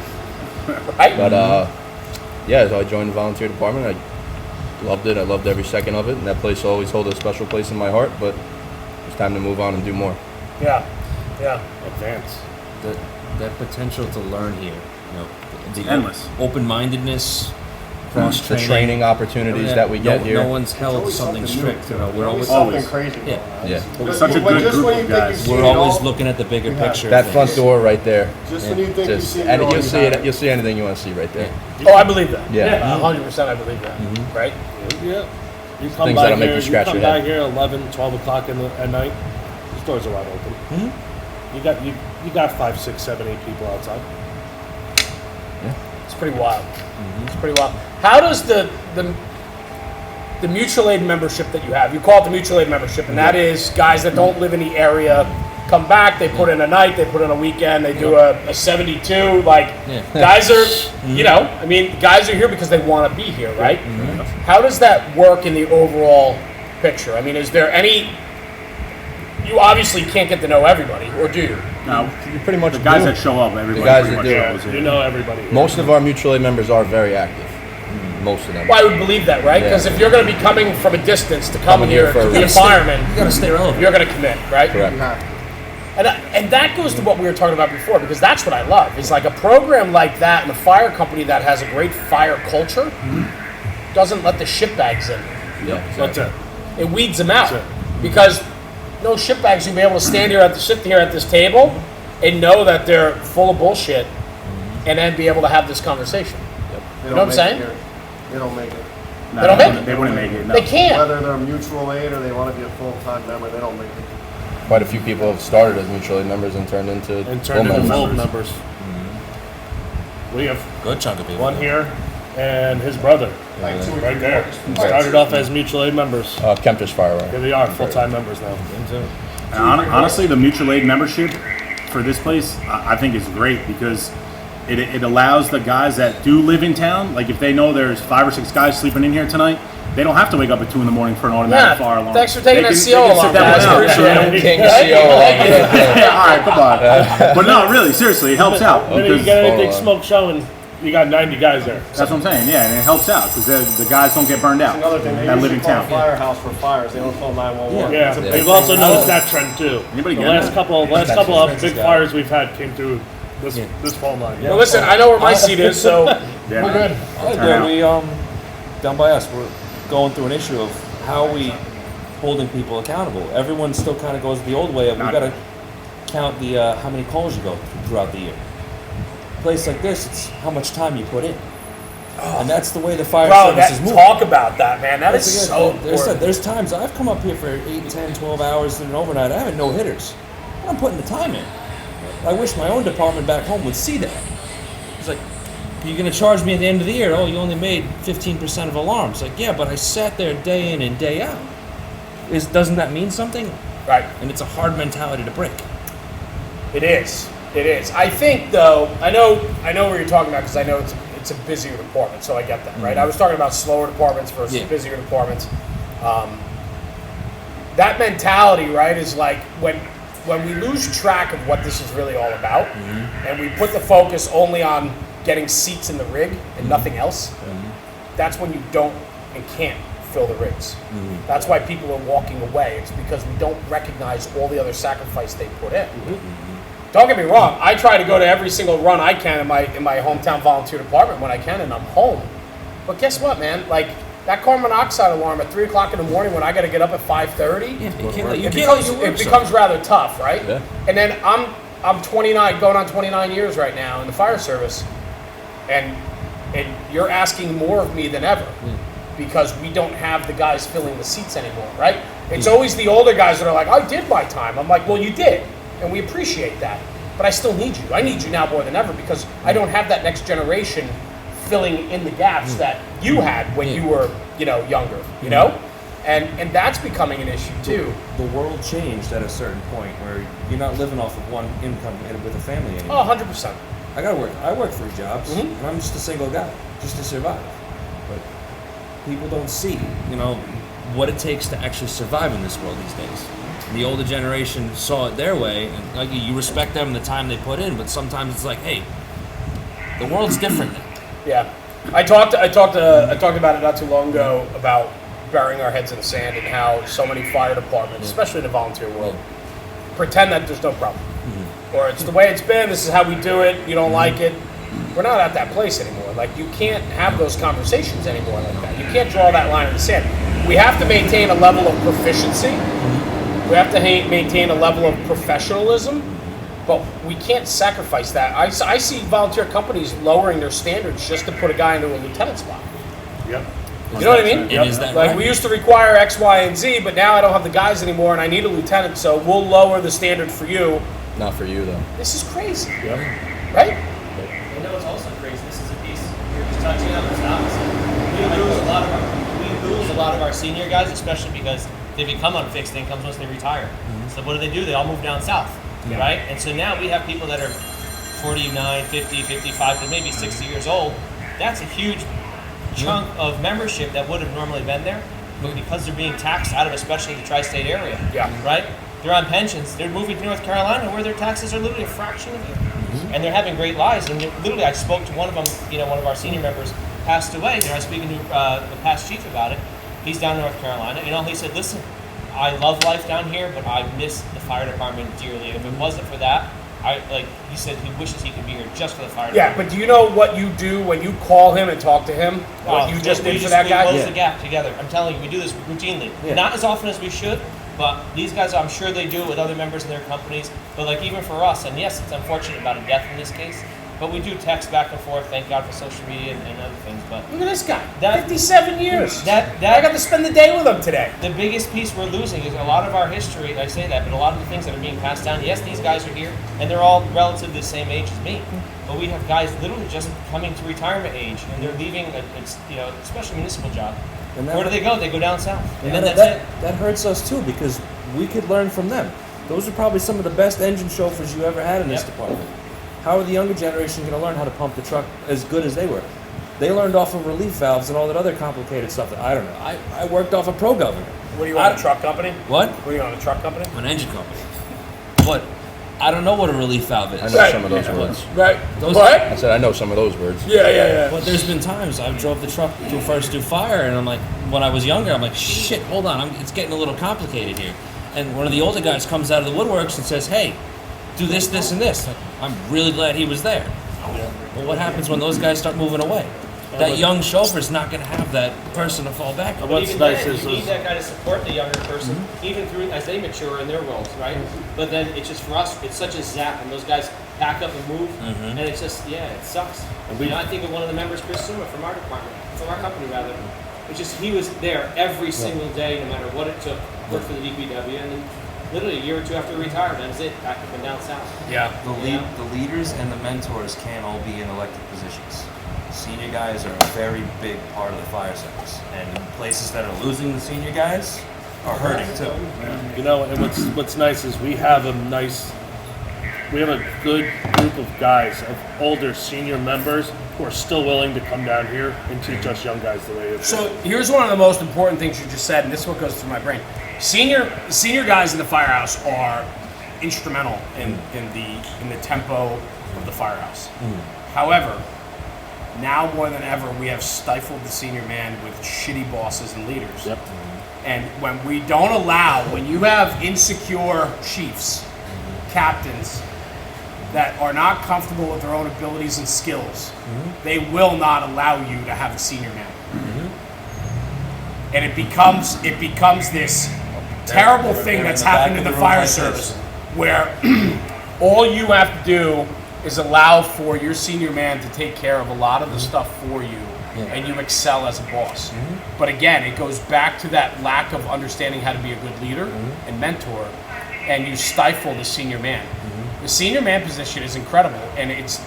B: Right?
I: But yeah, so I joined the volunteer department. I loved it. I loved every second of it, and that place will always hold a special place in my heart. But it's time to move on and do more.
B: Yeah. Yeah.
A: Advance.
G: That potential to learn here, you know, the
A: endless.
G: Open-mindedness,
I: The
G: cross-training.
I: training opportunities that we get here.
G: No one's held something strict. You know, we're always
D: something crazy.
G: Yeah.
I: Yeah.
D: But
A: such a
D: but
A: good
D: just
A: group
D: when
A: of
D: you think
A: guys.
D: you've seen
G: We're
D: it
G: always
D: all,
G: looking at the bigger picture.
I: That front door right there.
D: Just when you think you've
I: Just
D: seen it
I: and
D: all,
I: you'll
D: you
I: see
D: have
I: it. You'll see anything you want to see right there.
B: Oh, I believe that.
I: Yeah.
B: 100% I believe that. Right?
A: Yeah. You come
I: Things
A: by
I: that'll make
A: here,
I: you scratch
A: come
I: your
A: by
I: head.
A: here 11, 12 o'clock at night. The stores are wide open. You got 5, 6, 7, 8 people outside.
B: It's pretty wild. It's pretty wild. How does the mutual aid membership that you have, you call it the mutual aid membership, and that is guys that don't live in the area come back, they put in a night, they put in a weekend, they do a 72, like, guys are, you know, I mean, guys are here because they want to be here, right? How does that work in the overall picture? I mean, is there any, you obviously can't get to know everybody, or do you?
A: No,
I: You pretty much
A: the guys
I: do.
A: that show up, everybody
I: The guys
A: pretty
I: that
A: much
I: do.
A: knows. You know everybody.
I: Most of our mutual aid members are very active. Most of them.
B: Well, I would believe that, right? Because
I: Yeah.
B: if you're going to be coming from a distance to come
I: Coming
B: here
I: here for
B: to
I: a
B: be a
I: reason.
B: fireman,
G: You gotta stay relevant.
B: you're going to commit, right?
I: Correct.
B: And that goes to what we were talking about before, because that's what I love. Is like a program like that and a fire company that has a great fire culture doesn't let the shitbags in.
I: Yeah.
A: That's it.
B: It weeds them out.
A: That's
B: Because no shitbags, you'll be able to sit here at this table and know that they're full of bullshit and then be able to have this conversation.
D: They
B: You know
D: don't
B: what I'm
D: make it
B: saying?
D: here. They don't make it.
A: No,
B: They don't make it.
A: They wouldn't make it. No.
B: They can't.
D: Whether they're mutual aid or they want to be a full-time member, they don't make it.
I: Quite a few people have started as mutual aid members and turned into full members.
A: full members. We have
G: Good chunk of people.
A: one here and his brother
D: Like 2 or 3
A: right there.
D: members.
A: Started off as mutual aid members.
I: Kempter's Firearm.
A: Here they are, full-time members now. And honestly, the mutual aid membership for this place, I think is great because it allows the guys that do live in town, like if they know there's 5 or 6 guys sleeping in here tonight, they don't have to wake up at 2 in the morning for an automatic fire alarm.
B: Thanks for taking
A: They
B: that
A: can-
B: CO
A: they can
B: along,
A: sit down
B: guys.
A: without.
B: Appreciate it.
I: King
B: Right?
I: CO.
A: Yeah, all right, come on. But no, really, seriously, it helps out. Then you Because get anything
I: Hold on.
A: smoke showing, you got 90 guys there. That's what I'm saying, yeah, and it helps out because the guys don't get burned out
D: Another thing, they
A: that live
D: usually
A: in
D: call
A: town.
D: firehouse for fires. They don't call 911.
A: Yeah,
D: It's a big
A: we've
D: thing.
A: also noticed that trend too.
C: Anybody
A: The
C: get
A: last
C: that?
A: couple of big fires we've had came through this fall line.
B: Well, listen, I know where my seat is, so
C: Yeah,
B: we're
C: man.
B: good.
G: Yeah, we down by us, we're going through an issue of how we holding people accountable. Everyone still kind of goes the old way of we got to count the how many calls you go throughout the year. A place like this, it's how much time you put in, and that's the way the fire
B: Bro,
G: service is moving.
B: talk about that, man. That is
G: That's
B: so
G: again,
B: important.
G: there's times I've come up here for 8, 10, 12 hours in an overnight. I have no hitters. I'm putting the time in. I wish my own department back home would see that. It's like, you're going to charge me at the end of the year, oh, you only made 15% of alarms. Like, yeah, but I sat there day in and day out. Doesn't that mean something?
B: Right.
G: And it's a hard mentality to break.
B: It is. It is. I think, though, I know what you're talking about because I know it's a busier department, so I get that, right? I was talking about slower departments versus busier departments. That mentality, right, is like when we lose track of what this is really all about, and we put the focus only on getting seats in the rig and nothing else, that's when you don't and can't fill the rigs. That's why people are walking away. It's because we don't recognize all the other sacrifice they put in. Don't get me wrong. I try to go to every single run I can in my hometown volunteer department when I can, and I'm home. But guess what, man? Like, That carbon monoxide alarm at 3 o'clock in the morning when I got to get up at 5:30. It becomes rather tough, right?
I: Yeah.
B: And then I'm 29, going on 29 years right now in the fire service, and you're asking more of me than ever because we don't have the guys filling the seats anymore, right? It's always the older guys that are like, I did my time. I'm like, well, you did, and we appreciate that, but I still need you. I need you now more than ever because I don't have that next generation filling in the gaps that you had when you were, younger, and that's becoming an issue too.
G: The world changed at a certain point where you're not living off of one income with a family anymore.
B: Oh, 100%.
G: I gotta work. I work 3 jobs, and I'm just a single guy, just to survive. But people don't see, what it takes to actually survive in this world these days. The older generation saw it their way, and like you respect them and the time they put in, but sometimes it's like, hey, the world's different now.
B: Yeah, I talked about it not too long ago about burying our heads in the sand and how so many fire departments, especially in the volunteer world, pretend that there's no problem, or it's the way it's been. This is how we do it. You don't like it. We're not at that place anymore. Like you can't have those conversations anymore like that. You can't draw that line in the sand. We have to maintain a level of proficiency. We have to maintain a level of professionalism. But we can't sacrifice that. I see volunteer companies lowering their standards just to put a guy into a lieutenant spot.
C: Yep.
B: You know what I mean?
G: Yep. Is that
B: like
G: right?
B: we used to require X, Y, and Z, but now I don't have the guys anymore, and I need a lieutenant, so we'll lower the standard for you.
I: Not for you though.
B: This is crazy,
C: Yep.
B: right?
L: You know what's also crazy? This is a piece you're just touching on. It's opposite. We lose a lot of our senior guys, especially because they become on fixed incomes once they retire. So what do? They all move down south.
B: Yeah.
L: Right? And so now we have people that are 49, 50, 55, but maybe 60 years old. That's a huge chunk of membership that would have normally been there, but because they're being taxed out of especially the tri-state area.
B: Yeah.
L: Right? They're on pensions. They're moving to North Carolina where their taxes are literally a fraction of it. And they're having great lives. And literally I spoke to one of them, one of our senior members passed away. I was speaking to the past chief about it. He's down in North Carolina. He said, listen, I love life down here, but I miss the fire department dearly. If it wasn't for that, he said he wishes he could be here just for the fire department.
B: Yeah, but do you know what you do when you call him and talk to him? What you just did for that guy?
L: We close the gap together. I'm telling you, we do this routinely.
G: Yeah.
L: Not as often as we should, but these guys, I'm sure they do it with other members in their companies. But even for us, and yes, it's unfortunate about a death in this case, but we do text back and forth. Thank God for social media and other things. But
B: Look at this guy,
L: That-
B: 57 years.
L: that
B: I got to spend the day with him today.
L: the biggest piece we're losing is a lot of our history. I say that, but a lot of the things that are being passed down. Yes, these guys are here, and they're all relatively the same age as me. But we have guys literally just coming to retirement age, and they're leaving. Especially municipal job.
G: And
L: Where do they go? They go down south.
G: And
L: And
G: that,
L: that's it.
G: that hurts us too because we could learn from them. Those are probably some of the best engine chauffeurs you ever had in this
L: Yep.
G: department. How are the younger generation going to learn how to pump the truck as good as they were? They learned off of relief valves and all that other complicated stuff that I don't know. I worked off a pro governor.
B: What are you on, a truck company?
G: What?
B: What are you on, a truck company?
G: An engine company. But I don't know what a relief valve is.
I: I know some of those words.
B: Right.
G: Those-
B: What?
I: I said I know some of those words.
B: Yeah.
G: But there's been times I drove the truck to first do fire, and I'm like, when I was younger, I'm like, shit, hold on, it's getting a little complicated here. And one of the older guys comes out of the woodworks and says, hey, do this, this, and this. Like, I'm really glad he was there. Well, what happens when those guys start moving away? That young chauffeur's not going to have that person to fall back on.
L: But even then, you need that guy to support the younger person, even through as they mature in their roles, right? But then it's just for us, it's such a zap, and those guys pack up and move, and it's just, it sucks. I think of one of the members, Chris Suma, from our department, from our company rather. It's just he was there every single day, no matter what it took, worked for the DPW, and then literally a year or two after retirement, that was it, back up and down south.
B: Yeah.
G: The leaders and the mentors can't all be in elected positions. Senior guys are a very big part of the fire service, and places that are losing the senior guys are hurting too.
E: And what's nice is we have a good group of guys, of older senior members who are still willing to come down here and teach us young guys the way it is.
B: So here's one of the most important things you just said, and this is what goes through my brain. Senior guys in the firehouse are instrumental in the tempo of the firehouse. However, now more than ever, we have stifled the senior man with shitty bosses and leaders.
C: Yep.
B: And when we don't allow, when you have insecure chiefs, captains, that are not comfortable with their own abilities and skills, they will not allow you to have a senior man. and it becomes this terrible thing that's happened in the fire service, where all you have to do is allow for your senior man to take care of a lot of the stuff for you, and you excel as a boss. But again, it goes back to that lack of understanding how to be a good leader and mentor, and you stifle the senior man. The senior man position is incredible, and it's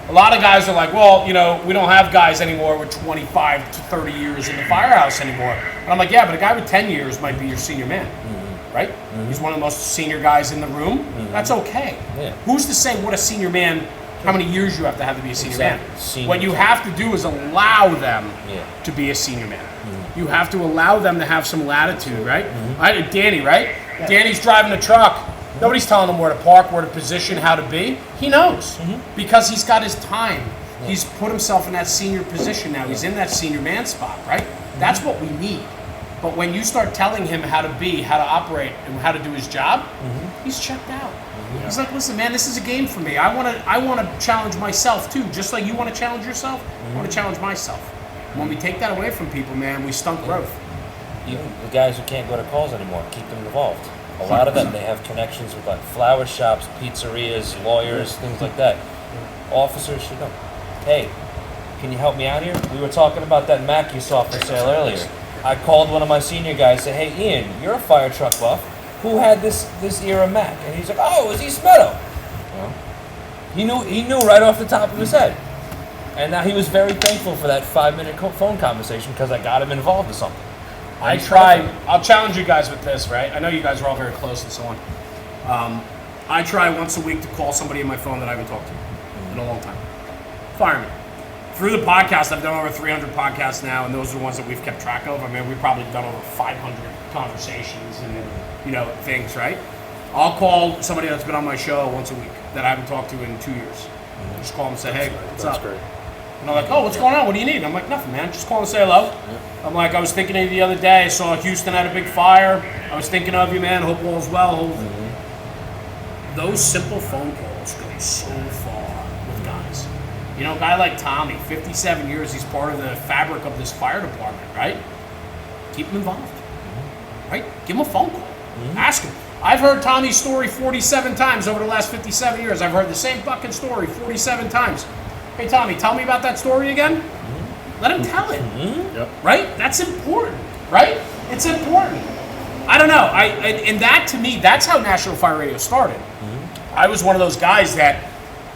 B: a lot of guys are like, well, we don't have guys anymore with 25 to 30 years in the firehouse anymore. And I'm like, yeah, but a guy with 10 years might be your senior man, right? He's one of the most senior guys in the room. That's okay.
G: Yeah.
B: Who's to say what a senior man, how many years you have to be a senior man? What you have to do is allow them to be a senior man. You have to allow them to have some latitude, right? Danny, right? Danny's driving a truck. Nobody's telling him where to park, where to position, how to be. He knows because he's got his time. He's put himself in that senior position now. He's in that senior man spot, right? That's what we need. But when you start telling him how to be, how to operate, and how to do his job, he's checked out. He's like, listen, man, this is a game for me. I want to challenge myself too, just like you want to challenge yourself. I want to challenge myself. When we take that away from people, man, we stunt growth.
G: Even the guys who can't go to calls anymore, keep them involved. A lot of them, they have connections with like flower shops, pizzerias, lawyers, things like that. Officers should know. Hey, can you help me out here? We were talking about that Mac you saw for sale earlier. I called one of my senior guys, said, hey Ian, you're a fire truck buff. Who had this era Mac? And he's like, oh, it was East Meadow. He knew right off the top of his head. And now he was very thankful for that 5-minute phone conversation because I got him involved with something.
B: I'll challenge you guys with this, right? I know you guys are all very close and so on. I try once a week to call somebody in my phone that I haven't talked to in a long time. Fireman. Through the podcast, I've done over 300 podcasts now, and those are the ones that we've kept track of. I mean, we've probably done over 500 conversations and, things, right? I'll call somebody that's been on my show once a week that I haven't talked to in 2 years. Just call them and say, hey, what's up? Great. And they're like, oh, what's going on? What do you need? I'm like, nothing, man. Just call and say hello. I'm like, I was thinking of you the other day. I saw Houston had a big fire. I was thinking of you, man. Hope all's well. Those simple phone calls go so far with guys. A guy like Tommy, 57 years, he's part of the fabric of this fire department, right? Keep him involved, right? Give him a phone call. Ask him. I've heard Tommy's story 47 times over the last 57 years. I've heard the same fucking story 47 times. Hey, Tommy, tell me about that story again. Let him tell it, right? That's important, right? It's important. I don't know. And that, to me, that's how National Fire Radio started. I was one of those guys that,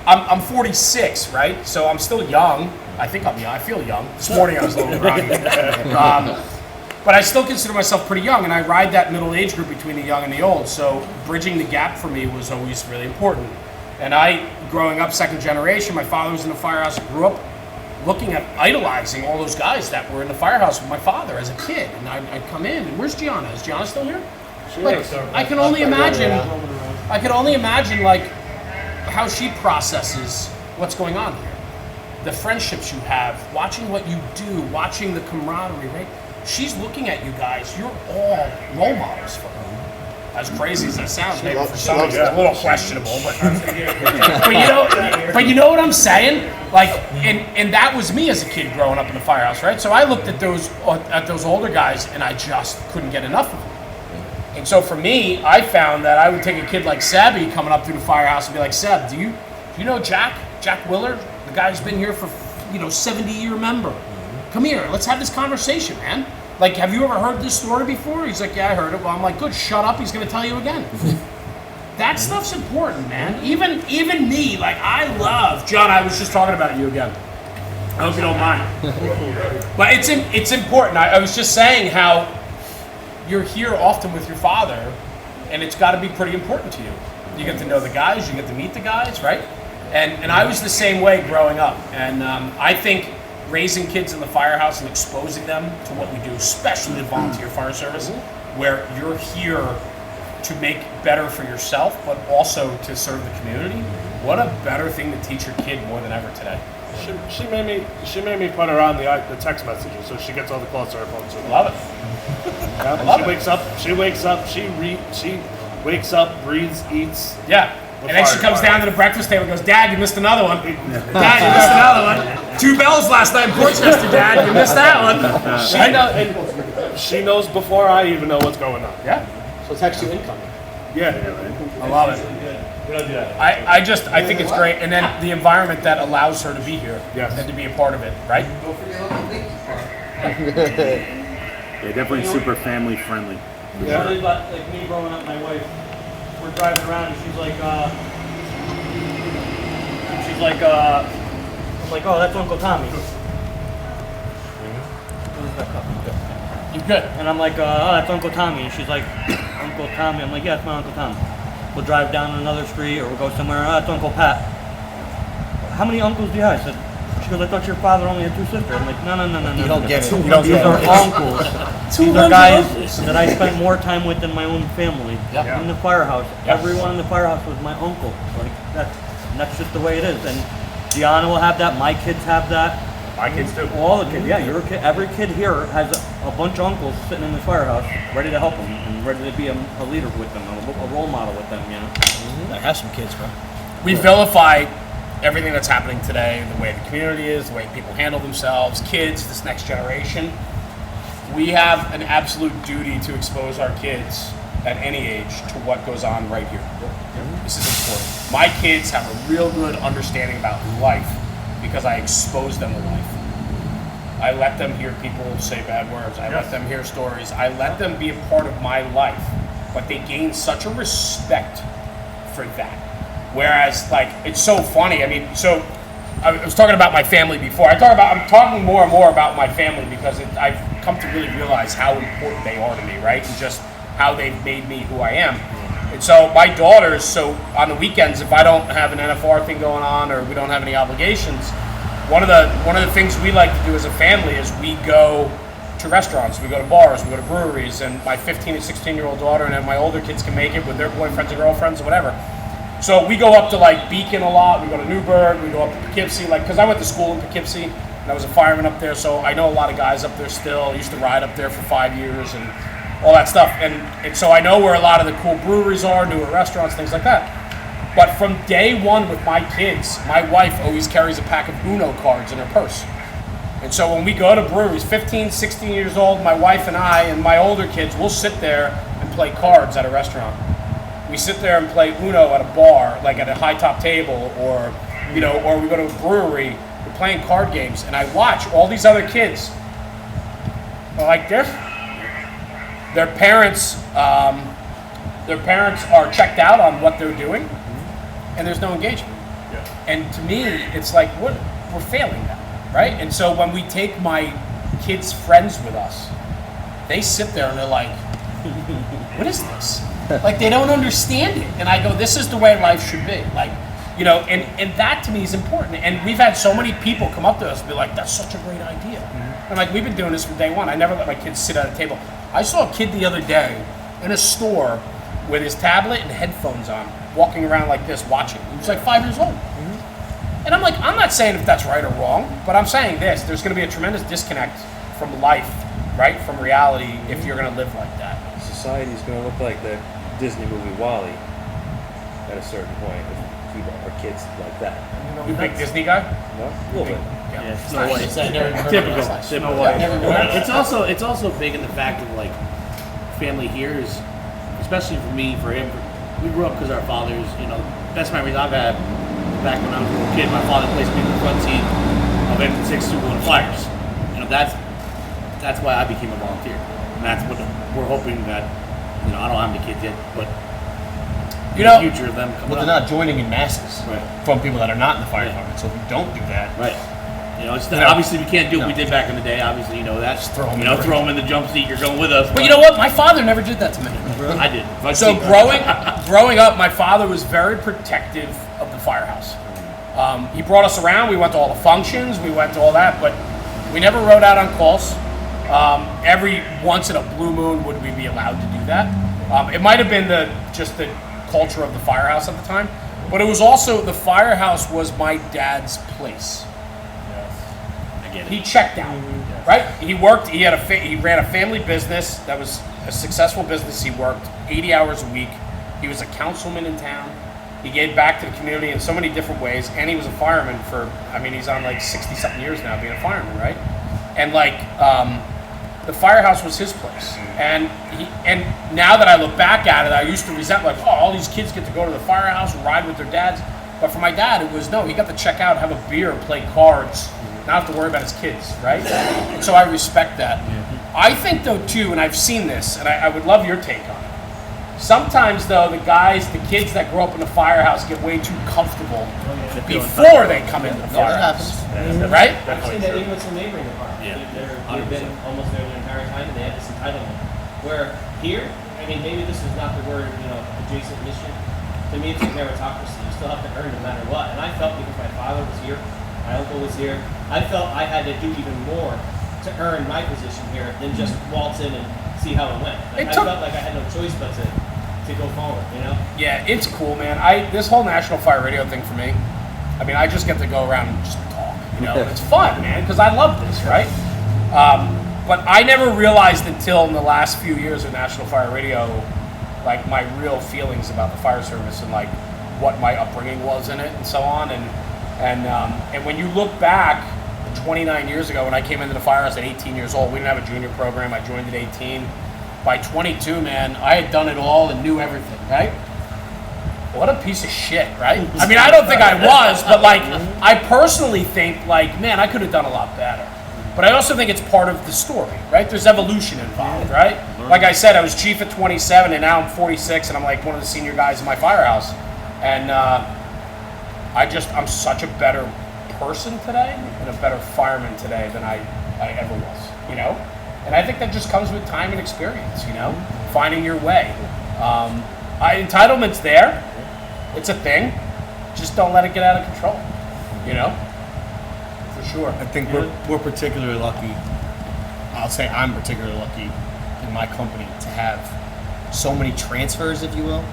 B: I'm 46, right? So I'm still young. I feel young. This morning I was a little groggy. But I still consider myself pretty young, and I ride that middle age group between the young and the old. So bridging the gap for me was always really important. And growing up second generation, my father was in the firehouse. I grew up looking at idolizing all those guys that were in the firehouse with my father as a kid. And I'd come in, and where's Gianna? Is Gianna still here? I can only imagine like how she processes what's going on here. The friendships you have, watching what you do, watching the camaraderie, right? She's looking at you guys. You're all role models for her. As crazy as that sounds, maybe for some it's a little questionable, but you know what I'm saying? Like, and that was me as a kid growing up in the firehouse, right? So I looked at those older guys, and I just couldn't get enough of them. And so for me, I found that I would take a kid like Sebby coming up through the firehouse and be like, Seb, do you know Jack Willard, the guy who's been here for 70-year member? Come here, let's have this conversation, man. Like, have you ever heard this story before? He's like, yeah, I heard it. Well, I'm like, good, shut up. He's going to tell you again. That stuff's important, man. Even me, like, I love, John, I was just talking about you again. I hope you don't mind. But it's important. I was just saying how you're here often with your father, and it's got to be pretty important to you. You get to know the guys, you get to meet the guys, right? And I was the same way growing up. And I think raising kids in the firehouse and exposing them to what we do, especially the volunteer fire service, where you're here to make better for yourself, but also to serve the community. What a better thing to teach your kid more than ever today.
E: She made me put her on the text messages, so she gets all the calls to her phone. So
B: love it.
E: She wakes up, breathes, eats.
B: Yeah. And then she comes down to the breakfast table and goes, Dad, you missed another one. Dad, you missed another one. 2 bells last night in Portchester, Dad. You missed that one.
E: She knows before I even know what's going on.
B: Yeah. So text you incoming.
E: Yeah.
B: I love it.
E: We don't do that.
B: I think it's great, and then the environment that allows her to be here and to be a part of it, right?
A: Yeah, definitely super family friendly.
M: Yeah. Really, like me growing up, my wife, we're driving around and she's like, I'm like, oh, that's Uncle Tommy. What is that cup?
B: You good?
M: And I'm like, oh, that's Uncle Tommy. And she's like, Uncle Tommy. I'm like, yeah, it's my Uncle Tom. We'll drive down another street or we'll go somewhere. Oh, it's Uncle Pat. How many uncles do you have? I said, she goes, I thought your father only had 2 sisters. I'm like, no.
J: You don't get it.
M: These are uncles. These are guys that I spent more time with than my own family. In the firehouse. Everyone in the firehouse was my uncle. Like that's just the way it is. And Gianna will have that. My kids have that.
C: My kids do.
M: All the kids. Yeah, your kid. Every kid here has a bunch of uncles sitting in the firehouse, ready to help them and ready to be a leader with them, a role model with them. You know.
J: I have some kids, bro.
B: We vilify everything that's happening today, the way the community is, the way people handle themselves, kids, this next generation. We have an absolute duty to expose our kids at any age to what goes on right here. This is important. My kids have a real good understanding about life because I expose them to life. I let them hear people say bad words. I let them hear stories. I let them be a part of my life. But they gain such a respect for that. Whereas, like, it's so funny. I mean, so I was talking about my family before. I'm talking more and more about my family because I've come to really realize how important they are to me, right? And just how they've made me who I am. And so my daughters, so on the weekends, if I don't have an NFR thing going on or we don't have any obligations, one of the things we like to do as a family is we go to restaurants, we go to bars, we go to breweries, and my 15 and 16-year-old daughter and then my older kids can make it with their boyfriends and girlfriends or whatever. So we go up to like Beacon a lot, we go to Newburgh, we go up to Poughkeepsie, like, because I went to school in Poughkeepsie, and I was a fireman up there, so I know a lot of guys up there still. I used to ride up there for 5 years and all that stuff. And so I know where a lot of the cool breweries are, newer restaurants, things like that. But from day one with my kids, my wife always carries a pack of Uno cards in her purse. And so when we go to breweries, 15, 16 years old, my wife and I and my older kids, we'll sit there and play cards at a restaurant. We sit there and play Uno at a bar, like at a high top table, or we go to a brewery, we're playing card games, and I watch all these other kids like this. Their parents are checked out on what they're doing, and there's no engagement. And to me, it's like we're failing them, right? And so when we take my kids' friends with us, they sit there and they're like, "What is this?" Like, they don't understand it. And I go, this is the way life should be. Like, you know, and that to me is important. And we've had so many people come up to us and be like, that's such a great idea. And like, we've been doing this from day one. I never let my kids sit at a table. I saw a kid the other day in a store with his tablet and headphones on, walking around like this, watching. He was like 5 years old. And I'm like, I'm not saying if that's right or wrong, but I'm saying this, there's gonna be a tremendous disconnect from life, right? From reality, if you're gonna live like that.
G: Society's going to look like the Disney movie WALL-E at a certain point if we keep our kids like that.
B: You big Disney guy?
G: No? A little bit.
H: Yeah, Snow White.
G: Typical.
H: Snow White. It's also big in the fact of like family here is, especially for me, for him. We grew up because our fathers, you know, best memories I've had back when I was a little kid. My father placed me in the front seat of M6 Super Bowl Flyers. You know, that's why I became a volunteer, and that's what we're hoping that. You know, I don't have any kids yet, but
B: you know,
H: the future of them coming
K: they're not joining in masses
H: from
K: people that are not in the fire department. So if we don't do that,
H: you know, it's obviously we can't do what we did back in the day. Obviously, you know that. Just throw them in the jump seat. You're going with us.
B: But you know what? My father never did that to me.
H: I did.
B: So growing up, my father was very protective of the firehouse. He brought us around. We went to all the functions. We went to all that, but we never rode out on calls. Every once in a blue moon would we be allowed to do that. It might have been just the culture of the firehouse at the time, but it was also the firehouse was my dad's place.
H: I get it.
B: He checked out, right? He worked. He ran a family business that was a successful business. He worked 80 hours a week. He was a councilman in town. He gave back to the community in so many different ways, and he was a fireman for, I mean, he's on like 60-something years now being a fireman, right? And like, the firehouse was his place. And now that I look back at it, I used to resent like, oh, all these kids get to go to the firehouse and ride with their dads. But for my dad, it was, no, he got to check out, have a beer, play cards, not have to worry about his kids, right? And so I respect that. I think though too, and I've seen this, and I would love your take on it. Sometimes though, the kids that grow up in the firehouse get way too comfortable before they come into the firehouse, right?
L: I've seen that even with some neighboring apartments. They've been almost there the entire time, and they have this entitlement. Where here, I mean, maybe this is not the word, adjacent mission. To me, it's a meritocracy. You still have to earn no matter what. And I felt because my father was here, my uncle was here, I felt I had to do even more to earn my position here than just waltz in and see how it went. I felt like I had no choice but to go forward,
B: Yeah, it's cool, man. This whole National Fire Radio thing for me, I mean, I just get to go around and just talk, It's fun, man, because I love this, right? But I never realized until in the last few years of National Fire Radio, like my real feelings about the fire service and like what my upbringing was in it and so on. And when you look back 29 years ago when I came into the firehouse at 18 years old, we didn't have a junior program. I joined at 18. By 22, man, I had done it all and knew everything, right? What a piece of shit, right? I mean, I don't think I was, but like, I personally think like, man, I could have done a lot better. But I also think it's part of the story, right? There's evolution involved, right? Like I said, I was chief at 27 and now I'm 46 and I'm like one of the senior guys in my firehouse. And I'm such a better person today and a better fireman today than I ever was, And I think that just comes with time and experience, finding your way. Entitlement's there. It's a thing. Just don't let it get out of control, For sure.
H: I think we're particularly lucky. I'll say I'm particularly lucky in my company to have so many transfers, if you will.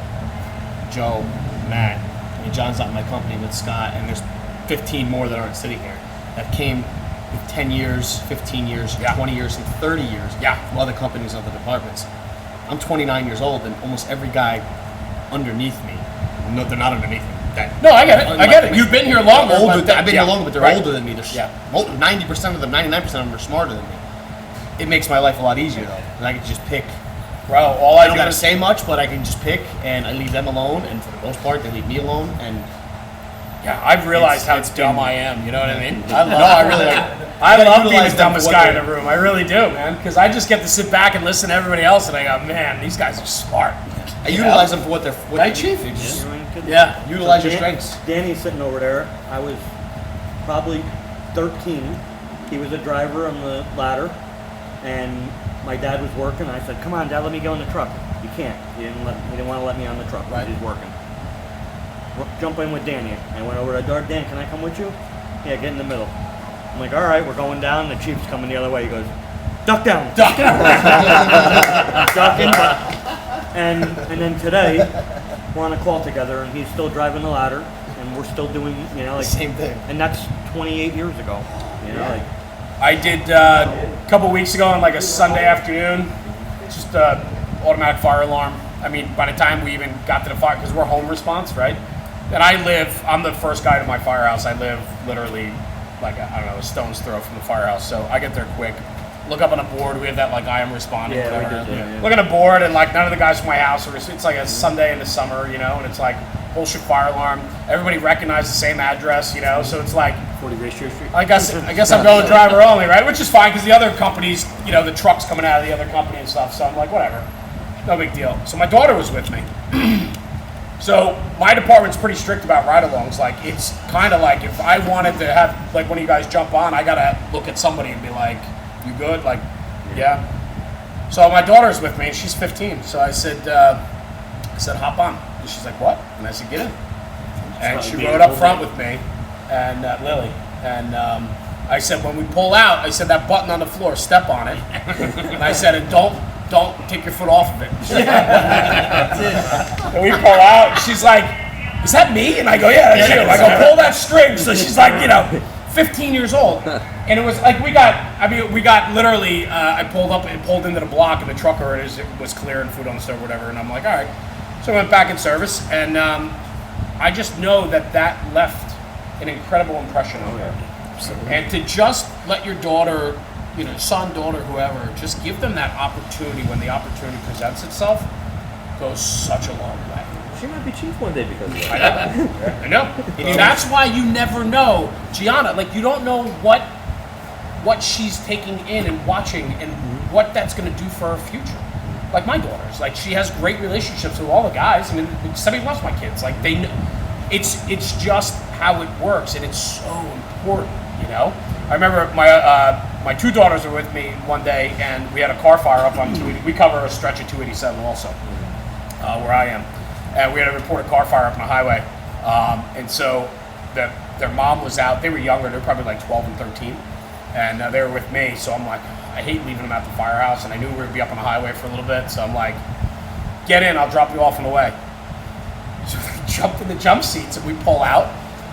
H: Joe, Matt, John's not in my company with Scott, and there's 15 more that aren't sitting here that came with 10 years, 15 years, 20 years, and 30 years from other companies, other departments. I'm 29 years old, and almost every guy underneath me, no, they're not underneath me.
B: No, I get it. You've been here longer.
H: I've been here longer, but they're older than me. 90% of them, 99% of them are smarter than me. It makes my life a lot easier, though, because I can just pick.
B: Bro,
H: I don't got to say much, but I can just pick, and I leave them alone, and for the most part, they leave me alone, and
B: I've realized how dumb I am. You know what I mean? I
H: I
B: love being the dumbest guy in the room. I really do, man. Because I just get to sit back and listen to everybody else, and I go, man, these guys are smart.
H: I utilize them for what they're.
B: Right, Chief?
H: Yeah, utilize your strengths.
M: Danny's sitting over there. I was probably 13. He was a driver on the ladder, and my dad was working. I said, "Come on, Dad, let me go in the truck." You can't. He didn't want to let me on the truck. Right. He's working. Jump in with Danny. I went over to the door. Dan, can I come with you? Yeah, get in the middle. I'm like, all right, we're going down. The Chief's coming the other way. He goes, duck down. Duck down. Ducking. And then today, we're on a call together, and he's still driving the ladder, and we're still doing,
H: same thing.
M: And that's 28 years ago.
B: I did a couple weeks ago on like a Sunday afternoon, just automatic fire alarm. I mean, by the time we even got to the fire, because we're home response, right? And I'm the first guy to my firehouse. I live literally like, I don't know, a stone's throw from the firehouse. So I get there quick. Look up on a board. We have that like I am responding.
M: Yeah, we did, yeah.
B: Look at a board and like none of the guys from my house are, it's like a Sunday in the summer, and it's like bullshit fire alarm. Everybody recognizes the same address, so it's like
H: 40 Ratio Street.
B: I guess I'm going driver only, right? Which is fine because the other companies, the truck's coming out of the other company and stuff. So I'm like, whatever. No big deal. So my daughter was with me. So my department's pretty strict about ride-alongs. Like, it's kind of like if I wanted to have, like, one of you guys jump on, I got to look at somebody and be like, you good? Like, yeah. So my daughter's with me, and she's 15. So I said, hop on. And she's like, what? And I said, get in. And she rode up front with me, and Lily. And I said, when we pull out, I said, that button on the floor, step on it. And I said, and don't take your foot off of it. And we pull out, and she's like, is that me? And I go, yeah, that's you. I go, pull that string. So she's like, 15 years old. And it was like, we got literally, I pulled up and pulled into the block, and the trucker it was clearing food on the stove or whatever. And I'm like, all right. So I went back in service, and I just know that left an incredible impression on her. And to just let your daughter, son, daughter, whoever, just give them that opportunity when the opportunity presents itself goes such a long way.
G: She might be chief one day because of that.
B: I know. And that's why you never know, Gianna. Like you don't know what she's taking in and watching, and what that's going to do for her future. Like my daughters, like she has great relationships with all the guys. I mean, somebody loves my kids. Like they know, it's just how it works, and it's so important. I remember my two daughters were with me one day, and we had a car fire up on 280. We cover a stretch of 287 also, where I am. And we had to report a car fire up on the highway. And so their mom was out. They were younger. They were probably like 12 and 13. And they were with me. So I'm like, I hate leaving them at the firehouse. And I knew we would be up on the highway for a little bit. So I'm like, get in. I'll drop you off on the way. So we jump in the jump seats and we pull out.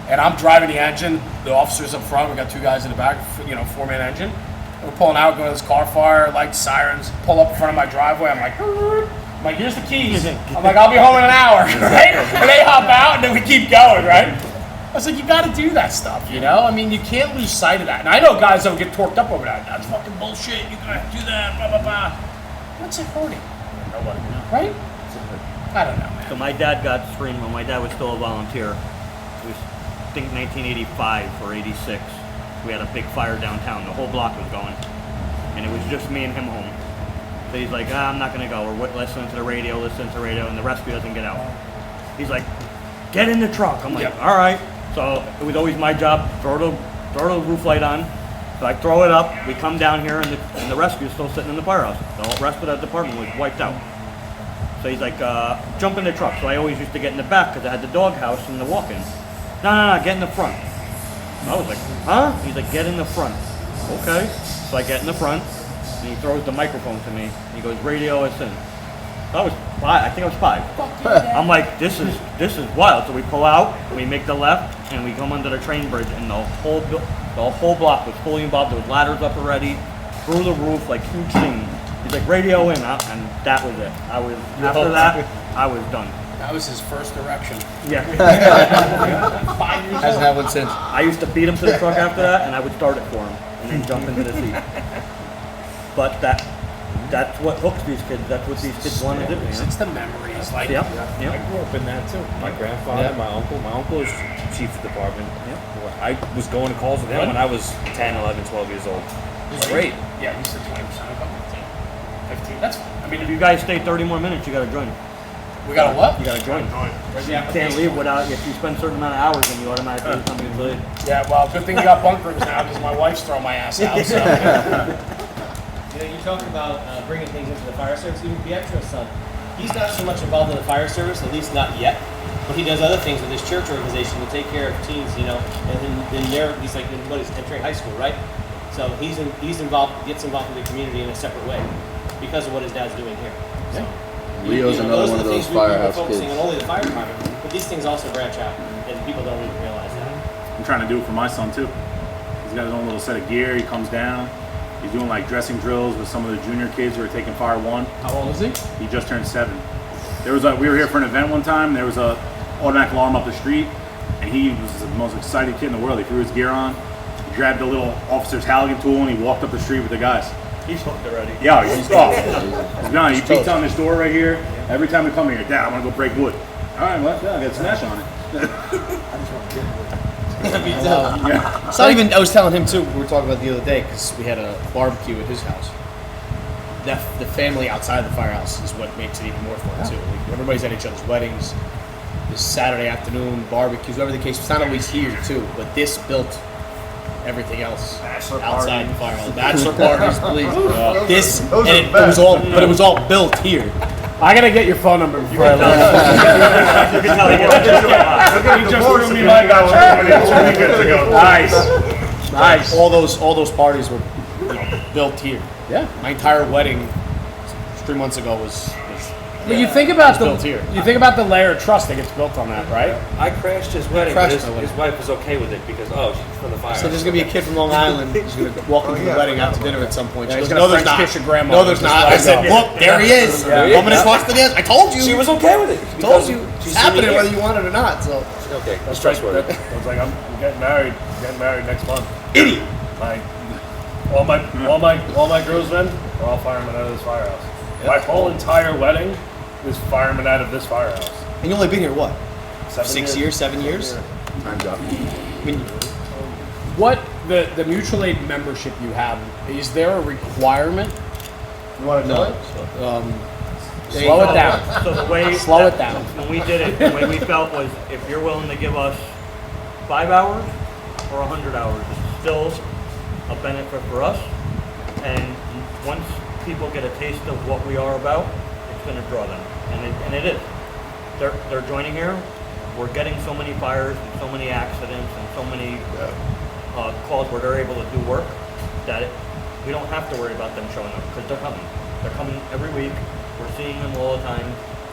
B: And I'm driving the engine. The officer's up front. We got two guys in the back, 4-man engine. And we're pulling out, going to this car fire, like sirens. Pull up in front of my driveway. I'm like, here's the keys. I'm like, I'll be home in an hour, right? And they hop out, and then we keep going, right? I was like, you got to do that stuff, I mean, you can't lose sight of that. And I know guys that will get torqued up over that. That's fucking bullshit. You got to do that, blah, blah, blah. What's it hurting? Nobody, right? I don't know, man.
M: So my dad got screened when my dad was still a volunteer. It was, I think, 1985 or 86. We had a big fire downtown. The whole block was going. And it was just me and him home. So he's like, I'm not going to go. We're listening to the radio, and the rescue doesn't get out. He's like, get in the truck. I'm like, all right. So it was always my job, throw the roof light on. So I throw it up. We come down here, and the rescue is still sitting in the firehouse. The whole rest of that department was wiped out. So he's like, jump in the truck. So I always used to get in the back because I had the doghouse and the walk-in. No, get in the front. I was like, huh? He's like, get in the front. Okay. So I get in the front. And he throws the microphone to me. And he goes, radio us in. I was 5. I think I was 5. I'm like, this is wild. So we pull out, we make the left, and we come under the train bridge, and the whole block was fully involved. There was ladders up already, through the roof, like huge thing. He's like, radio in, and that was it. After that, I was done.
B: That was his first erection.
M: Yeah.
B: 5 years
G: Hasn't
B: old.
G: happened since.
M: I used to beat him to the truck after that, and I would start it for him, and then jump into the seat. But that's what hooks these kids. That's what these kids want to do.
B: It's the memories. Like,
M: Yep.
K: I grew up in that too. My grandfather, my uncle. My uncle is chief of department. I was going to calls with him when I was 10, 11, 12 years old. It was great.
B: Yeah, he said 20%. About 15. That's fine. I mean,
M: If you guys stay 30 more minutes, you got to join.
B: we got a what?
M: You got to join.
B: Where's the
M: You can't
B: application?
M: leave without, if you spend a certain amount of hours, then you automatically become affiliated.
B: Yeah, well, good thing you got bunkers now because my wife's throwing my ass out. So.
L: You talk about bringing things into the fire service. Even Pietro's son, he's not so much involved in the fire service, at least not yet. But he does other things with his church organization to take care of teens, and then he's like, he's entering high school, right? So he's involved, gets involved in the community in a separate way because of what his dad's doing here. So,
I: Leo's another one of those firehouse
L: we're focusing
I: kids.
L: on only the fire department, but these things also branch out, and people don't even realize that.
A: I'm trying to do it for my son too. He's got his own little set of gear. He comes down. He's doing like dressing drills with some of the junior kids who are taking Fire 1.
B: How old is he?
A: He just turned 7. We were here for an event one time. There was a automatic alarm up the street, and he was the most excited kid in the world. He threw his gear on, he grabbed a little officer's Halligan tool, and he walked up the street with the guys.
M: He's hooked already.
A: Yeah, he's off. He beats on this door right here. Every time we come here, Dad, I want to go break wood. All right, well, yeah, I got a smash on it.
H: Yeah. It's not even, I was telling him too, we were talking about the other day, because we had a barbecue at his house. The family outside the firehouse is what makes it even more fun too. Like, everybody's at each other's weddings. This Saturday afternoon, barbecues, whatever the case. It's not always here too, but this built everything else outside the firehouse. Bachelor parties, please. It was all built here.
B: I gotta get your phone number before I leave.
A: You just threw me my Nice.
H: All those parties were built here.
B: Yeah.
H: My entire wedding 3 months ago was
B: But you think about
A: built here.
B: you think about the layer of trust that gets built on that, right?
K: I crashed his wedding,
J: crashed
K: but
J: my
K: his wife was okay with it because she's from the fire.
J: So there's gonna be a kid from Long Island who's gonna walk into the wedding after dinner at some point.
B: Yeah,
J: She
B: he's
J: goes,
B: gonna
J: no, there's
B: French
J: not.
B: kiss your grandma.
J: No, there's not. I said, look, there he is.
B: Yeah.
J: Woman is watched the dance. I told you.
K: She was okay with it.
J: Told you. It's
K: She's
J: happening
K: seen me
J: whether
K: here.
J: you want it or not. So
K: Okay, that's
A: That's
K: trustworthy.
A: I was like, I'm getting married next month.
J: idiot.
A: Like, all my groomsmen are all firemen out of this firehouse. My whole entire wedding is firemen out of this firehouse.
J: And you only been here what?
A: 7
J: 7 years?
F: Time's up.
J: I mean,
B: What the mutual aid membership you have, is there a requirement?
D: You want to know it?
B: Slow it down.
M: So the way
B: Slow it down.
M: When we did it, the way we felt was if you're willing to give us 5 hours or 100 hours, it's still a benefit for us. And once people get a taste of what we are about, it's going to draw them, and it is. They're joining here. We're getting so many fires and so many accidents and so many calls where they're able to do work that we don't have to worry about them showing up because they're coming. They're coming every week. We're seeing them all the time.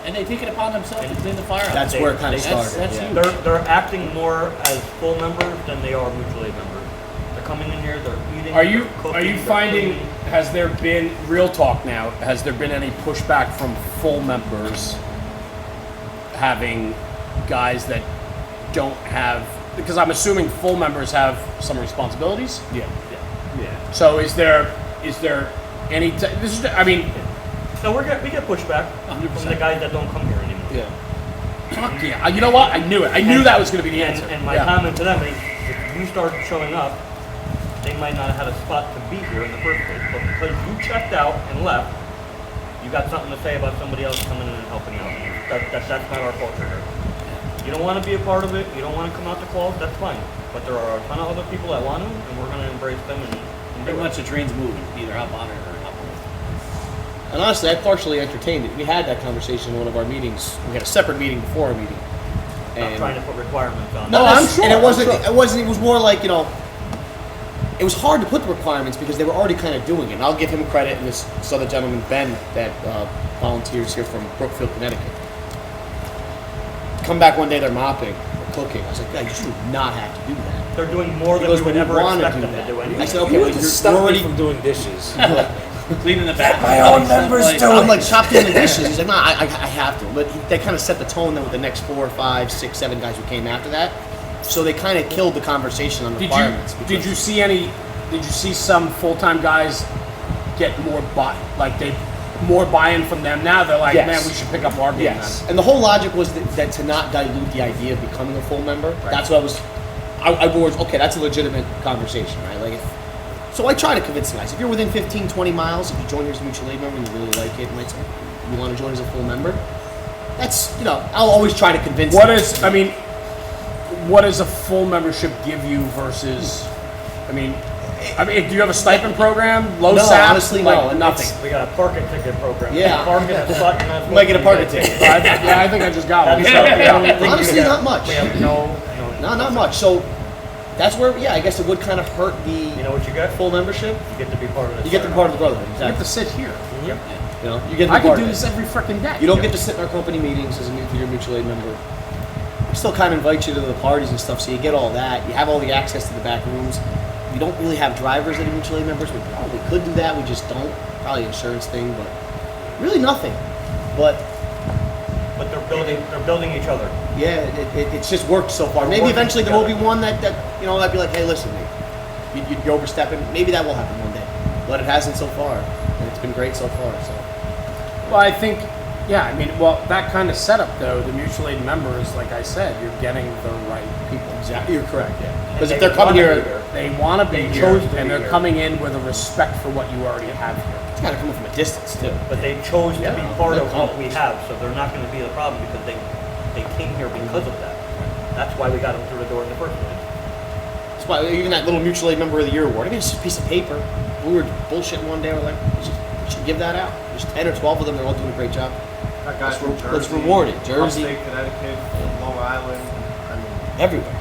H: And they take it upon themselves to clean the firehouse.
J: that's where it kind of
H: That's
J: started. yeah.
H: huge.
M: They're acting more as full members than they are mutual aid members. They're coming in here. They're eating.
B: Are you
M: they're cooking, they're
B: finding,
M: cleaning.
B: has there been, real talk now, has there been any pushback from full members having guys that don't have, because I'm assuming full members have some responsibilities?
A: Yeah.
B: So is there any, this is, I mean,
M: So we get pushback from the guys that don't come here anymore.
J: Yeah.
B: fuck yeah, you know what, I knew it, I knew that was gonna be the answer.
M: And my
B: Yeah.
M: comment to them is, if you started showing up, they might not have had a spot to be here in the first place. But because you checked out and left, you got something to say about somebody else coming in and helping out. That's not our culture here. You don't want to be a part of it. You don't want to come out to calls. That's fine. But there are a ton of other people that want to, and we're going to embrace them. And
H: Pretty much the train's moving, either hop on it or hop on.
J: And honestly, I partially entertained it. We had that conversation in one of our meetings. We had a separate meeting before our meeting.
M: not trying to put requirements on.
J: No,
B: Oh, I'm sure,
J: And it
B: I'm
J: wasn't.
B: sure.
J: It wasn't. It was more like it was hard to put the requirements because they were already kind of doing it. And I'll give him credit, and this other gentleman Ben that volunteers here from Brookfield, Connecticut. Come back one day, they're mopping or cooking. I was like, "God, you should not have to do that."
M: They're doing more than we
J: Because
M: would
J: we
M: ever
J: wanna
M: expect
J: do
M: them
J: that.
M: to do.
J: I
M: Anyway.
J: said, "Okay,
K: You
J: well,
K: have to
J: you're
K: stop
J: already."
K: me from doing dishes.
H: Cleaning the back.
K: My own members do
J: I'm
K: it.
J: like, stop doing the dishes. He's like, no, I have to. But they kind of set the tone then with the next 4, 5, 6, 7 guys who came after that. So they kind of killed the conversation on requirements.
B: Did you see some full-time guys get more more buy-in from them now? They're like,
J: Yes.
B: man, we should pick up our game
J: Yes. And the whole logic was that to not dilute the idea of becoming a full member. That's what I was, okay, that's a legitimate conversation, right? Like, so I try to convince the guys, if you're within 15, 20 miles, if you join here as a mutual aid member and you really like it, and like, you want to join as a full member, that's, I'll always try to convince them.
B: What does a full membership give you versus, I mean, do you have a stipend program? Low
J: No,
B: SAP?
J: honestly,
B: Like,
J: no.
B: nothing.
M: We got a parking ticket program.
J: Yeah.
M: Parking at Sutton. That's
J: You might get a parking
M: ticket.
J: ticket.
B: I think I just got one.
M: That's
B: So,
M: the
B: yeah.
M: only thing
J: Honestly,
M: you
J: not
M: get.
J: much.
M: We have no.
J: No, not much. So that's where, yeah, I guess it would kind of hurt the
M: You know what you get?
J: full membership.
M: You get to be part of this.
J: You get to be part of the brotherhood.
B: You have
J: Exactly.
B: to sit here.
J: You get to be
B: I could
J: part
B: do
J: of it.
B: this every freaking day.
J: You don't get to sit in our company meetings as your mutual aid member. We still kind of invite you to the parties and stuff, so you get all that. You have all the access to the back rooms. We don't really have drivers that are mutual aid members. We probably could do that. We just don't. Probably an insurance thing, but really nothing. But
M: they're building each other.
J: yeah, it's just worked so far. Maybe
M: working
J: eventually there will be
M: together.
J: one that I'd be like, hey, listen, mate, you'd be overstepping. Maybe that will happen one day, but it hasn't so far, and it's been great so far. So.
B: Well, I think, that kind of setup, though, the mutual aid members, like I said, you're getting the right people.
J: Exactly, you're correct. Yeah, because
M: And
J: if
M: they
J: they're coming
M: wanna
J: here,
M: be here.
B: They want to be
M: They
B: here,
M: chose to
B: and
M: be
B: they're
M: here.
B: coming in with a respect for what you already have here.
J: it's got to come from a distance too.
M: But they chose to be part
J: they're
M: of what we have, so they're not going to be the problem because they came here because of that. That's why we got them through the door in the first place.
J: That's why even that little mutual aid member of the year award. I mean, it's just a piece of paper. We were bullshitting one day. We're like, we should give that out. There's 10 or 12 of them. They're all doing a great job.
D: Got guys from Jersey,
J: Let's reward it. Jersey,
D: upstate Connecticut, Long Island. I mean,
J: everywhere.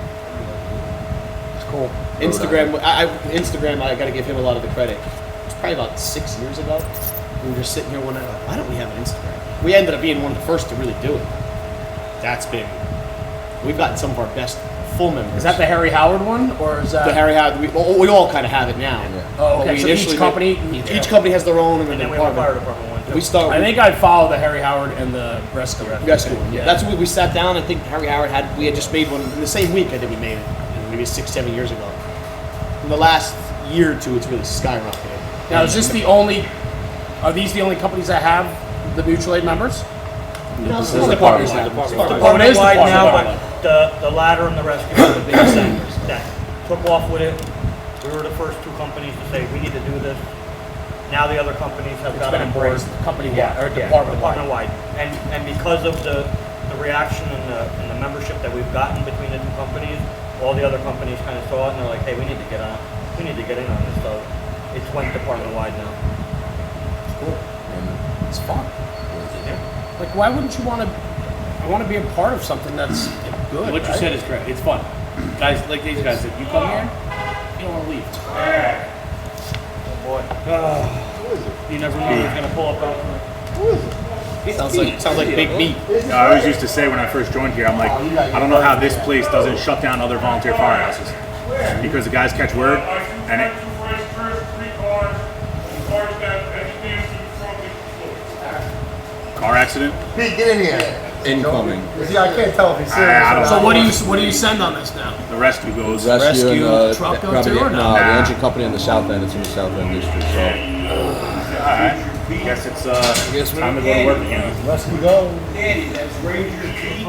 B: It's cool.
J: Instagram. I got to give him a lot of the credit. It's probably about 6 years ago. We were just sitting here one night, like, why don't we have an Instagram? We ended up being one of the first to really do it. We've gotten some of our best full members.
B: Is that the Harry Howard one, or is that
J: the Harry Howard? We all kind of have it now.
B: Oh,
J: But
B: okay.
J: we
B: So
J: initially
B: each company,
J: each company has their own, and
M: And
J: then
M: then
J: the
M: we have a fire
J: department.
M: department one too.
J: We start.
B: I think I'd follow the Harry Howard and the rescue.
J: Rescue. Yeah. That's what we sat down. I think Harry Howard we had just made one in the same week. I think we made it, maybe 6-7 years ago. In the last year or two, it's really skyrocketed.
B: Now, is this are these the only companies that have the mutual aid members?
J: No,
I: This is the partners now.
B: Oh, it is
M: Department-wide now,
B: department-wide.
M: but the ladder and the rescue are the biggest sectors that took off with it. We were the first two companies to say we need to do this. Now the other companies have got
B: been
M: on board.
B: embraced company-wide,
M: Yeah,
B: or
M: yeah,
B: department-wide.
M: department-wide. And because of the reaction and the membership that we've gotten between the two companies, all the other companies kind of saw it and they're like, hey, we need to get in on this. So it's went department-wide now.
B: It's fun. Like, why wouldn't you want to? I want to be a part of something that's good.
H: What you said is correct. It's fun. Guys, like these guys, if you come here, you don't want to leave.
M: Oh boy. You never know who's going to pull up out.
J: Sounds like big meat.
A: I always used to say when I first joined here, I'm like, I don't know how this place doesn't shut down other volunteer firehouses because the guys catch word and it. Car accident.
D: Pete, get in here.
I: Incoming.
D: See, I can't tell if he's serious.
A: I don't
B: So
A: know.
B: what do you send on this now?
A: The rescue goes.
I: Rescue and
B: the truck go
I: probably
B: too, or no?
I: the engine company in the south end. It's in the south end district. So
A: Alright. Guess it's time to go to work again.
D: Let's go.
H: Daddy, that's Ranger T.